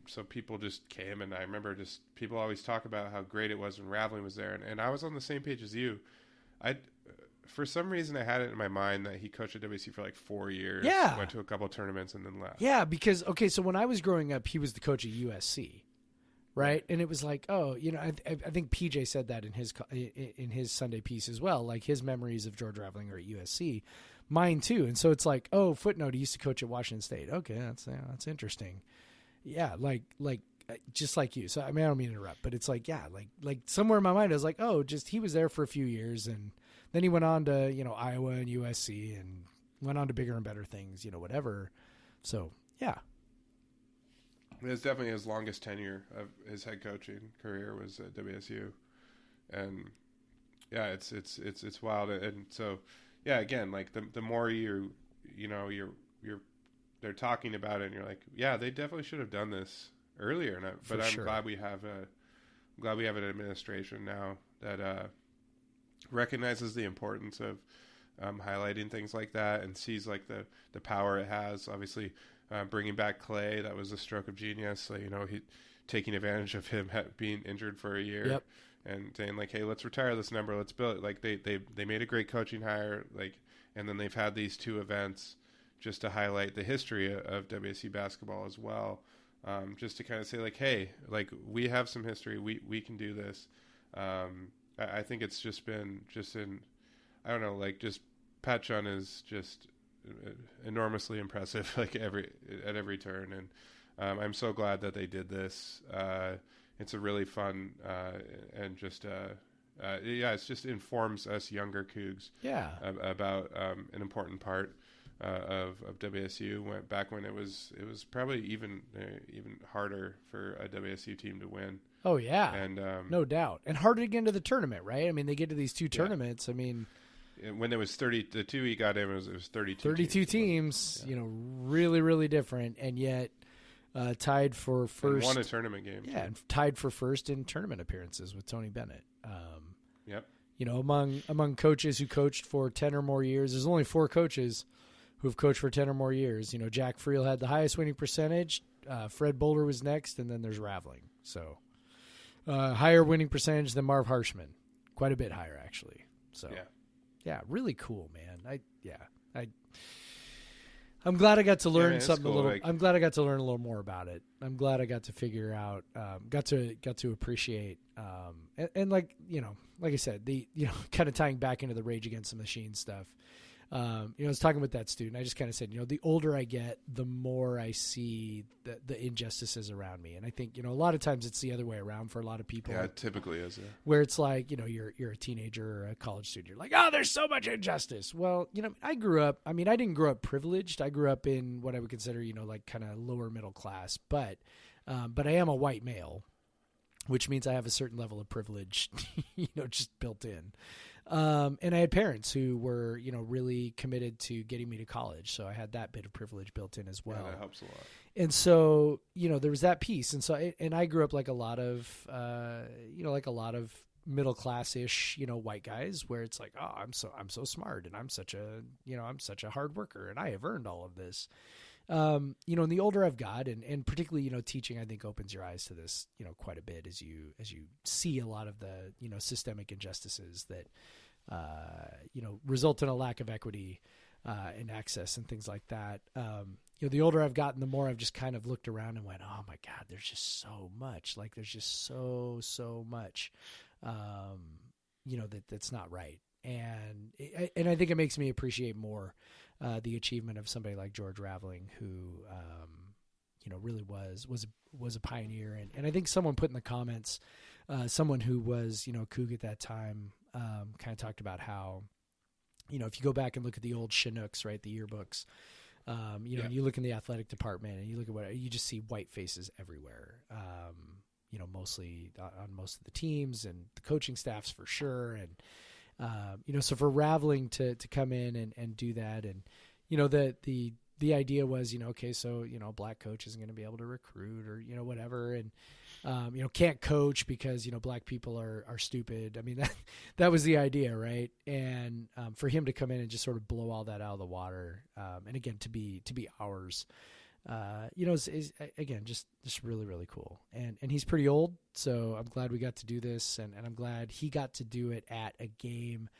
so people just came. And I remember just people always talk about how great it was when Raveling was there, and I was on the same page as you. For some reason, I had it in my mind that he coached at WSU for like 4 years. Yeah. Went to a couple of tournaments and then left. Yeah, because, so when I was growing up, he was the coach at USC, right? And it was like, I think PJ said that in his Sunday piece as well. Like his memories of George Raveling are at USC, mine too. And so it's like, footnote, he used to coach at Washington State. Okay, that's interesting. Yeah, like just like you. So I mean, I don't mean to interrupt, but it's like, yeah, like somewhere in my mind, I was like, just he was there for a few years, and then he went on to, Iowa and USC and went on to bigger and better things, whatever. So, yeah. It was definitely his longest tenure of his head coaching career was at WSU. And yeah, it's wild. And so, yeah, again, like the more you're they're talking about it and you're like, yeah, they definitely should have done this earlier. But I'm glad we have an administration now that, recognizes the importance of highlighting things like that and sees like the power it has. Obviously, bringing back Clay, that was a stroke of genius. So, he taking advantage of him being injured for a year. Yep. And saying like, hey, let's retire this number, let's build it. Like they made a great coaching hire, like, and then they've had these two events just to highlight the history of WSU basketball as well. Just to kind of say like, hey, like we have some history, we can do this. I think it's just been I don't know, like just Pat Chun is just enormously impressive, like at every turn, and I'm so glad that they did this. It's a really fun and just it just informs us younger Cougs about an important part of WSU. Back when it was probably even harder for a WSU team to win. Oh yeah, and no doubt, and harder to get into the tournament, right? I mean, they get to these 2 tournaments. I mean, when it was 30, the 2 he got in, it was 32. 32 teams, really, really different, and yet tied for first. And won a tournament game. Yeah, and tied for first in tournament appearances with Tony Bennett. Yep. Among coaches who coached for 10 or more years, there's only 4 coaches who have coached for 10 or more years. Jack Friel had the highest winning percentage. Fred Boulder was next, and then there's Raveling. So higher winning percentage than Marv Harshman. Quite a bit higher, actually. So yeah, really cool, man. I'm glad I got to learn something cool. a little. I'm glad I got to learn a little more about it. I'm glad I got to figure out, got to appreciate, and like I said, kind of tying back into the Rage Against the Machine stuff. I was talking with that student. I just kind of said, the older I get, the more I see the injustices around me. And I think, a lot of times it's the other way around for a lot of people. Yeah, it typically is. Yeah. Where it's like, you're a teenager or a college student. You're like, oh, there's so much injustice. Well, I grew up, I didn't grow up privileged. I grew up in what I would consider, like kind of lower middle class. But I am a white male, which means I have a certain level of privilege, just built in. And I had parents who were, really committed to getting me to college. So I had that bit of privilege built in as well. Yeah, that helps a lot. And so, there was that piece. And so, I grew up like a lot of middle class-ish, white guys where it's like, oh, I'm so smart and I'm such a hard worker and I have earned all of this. And the older I've got, and particularly, teaching, I think opens your eyes to this, quite a bit as you see a lot of the, systemic injustices that, result in a lack of equity, and access and things like that. The older I've gotten, the more I've just kind of looked around and went, oh my God, there's just so much, like there's just so much, that's not right. And I think it makes me appreciate more the achievement of somebody like George Raveling, who really was a pioneer. And I think someone put in the comments, someone who was Coug at that time, kind of talked about how if you go back and look at the old Chinooks, right, the yearbooks, and you look in the athletic department and you look at what you just see white faces everywhere. Mostly on most of the teams and the coaching staffs for sure. And so for Raveling to come in and do that, and the idea was, okay, so black coach isn't going to be able to recruit or whatever, and can't coach because black people are stupid. I mean, that was the idea, right? And for him to come in and just sort of blow all that out of the water, and again to be ours, is again just really, really cool. And he's pretty old, so I'm glad we got to do this, and I'm glad he got to do it at a game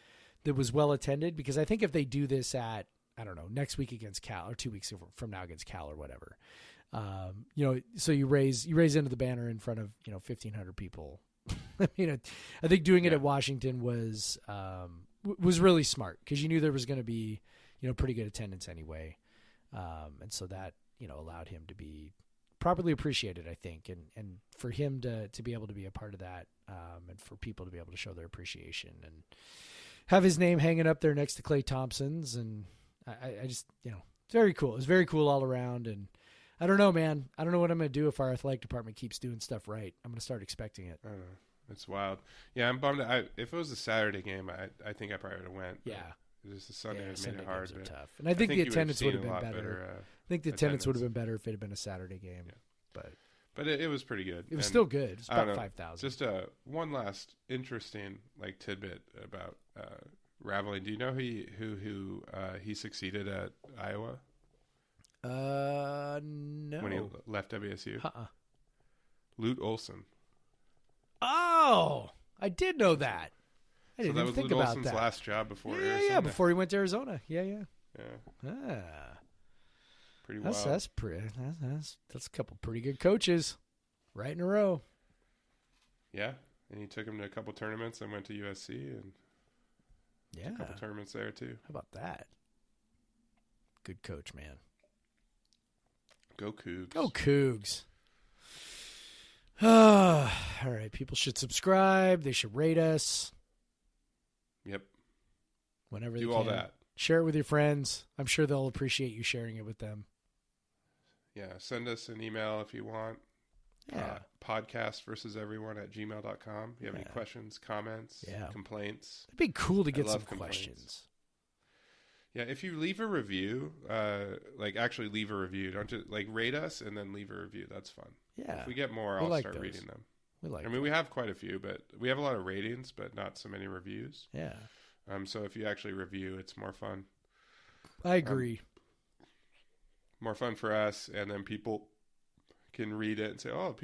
that was well attended, because I think if they do this at, I don't know, next week against Cal or 2 weeks from now against Cal or whatever, so you raise into the banner in front of 1,500 people. I think doing it at Washington was really smart, because you knew there was going to be pretty good attendance anyway, and so that allowed him to be properly appreciated, I think, and for him to be able to be a part of that, and for people to be able to show their appreciation and have his name hanging up there next to Klay Thompson's, and I just it's very cool. It's very cool all around, and I don't know, man. I don't know what I'm going to do if our athletic department keeps doing stuff right. I'm going to start expecting it. I don't know. It's wild. Yeah, I'm bummed. If it was a Saturday game, I think I probably would have went. Yeah. Just a Sunday made Sunday it hard. Games are tough. And I think the attendance would have been better. I think the attendance would have been better if it had been a Saturday game. Yeah. But it was pretty good. It was still good. It's about 5,000. Just one last interesting tidbit about Raveling. Do you know who he succeeded at Iowa? No. When he left WSU? Uh-uh. Lute Olson. Oh, I did know that. I didn't that even was think Lute about Olson's that. last job before Arizona. Yeah, before he went to Arizona. Yeah. Pretty wild. That's pretty. That's a couple pretty good coaches, right in a row. Yeah, and he took him to a couple tournaments and went to USC, and Yeah. A couple tournaments there too. How about that? Good coach, man. Go Cougs. Go Cougs. All right. People should subscribe. They should rate us. Yep. Whenever they Do can. all that. Share it with your friends. I'm sure they'll appreciate you sharing it with them. Yeah. Send us an email if you want. Yeah. Podcastversuseveryone@gmail.com. If you have any questions, comments, complaints. It'd be cool to get some complaints. questions. Yeah, if you leave a review, actually leave a review. Don't just rate us and then leave a review. That's fun. Yeah. If we get more, I'll start reading them. We have quite a few, but we have a lot of ratings, but not so many reviews. Yeah. So if you actually review, it's more fun. I agree. More fun for us, and then people can read it and say, "Oh,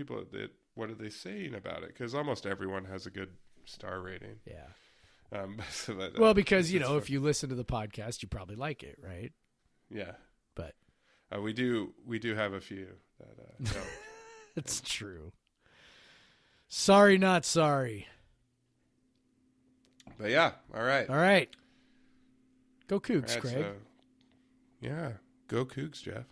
what are they saying about it?" Because almost everyone has a good star rating. Yeah. Because if you listen to the podcast, you probably like it, right? Yeah. But we do have a few that don't. It's true. Sorry, not sorry. But yeah, all right. All right. Go Cougs, All right, Craig. yeah, go Cougs, Jeff.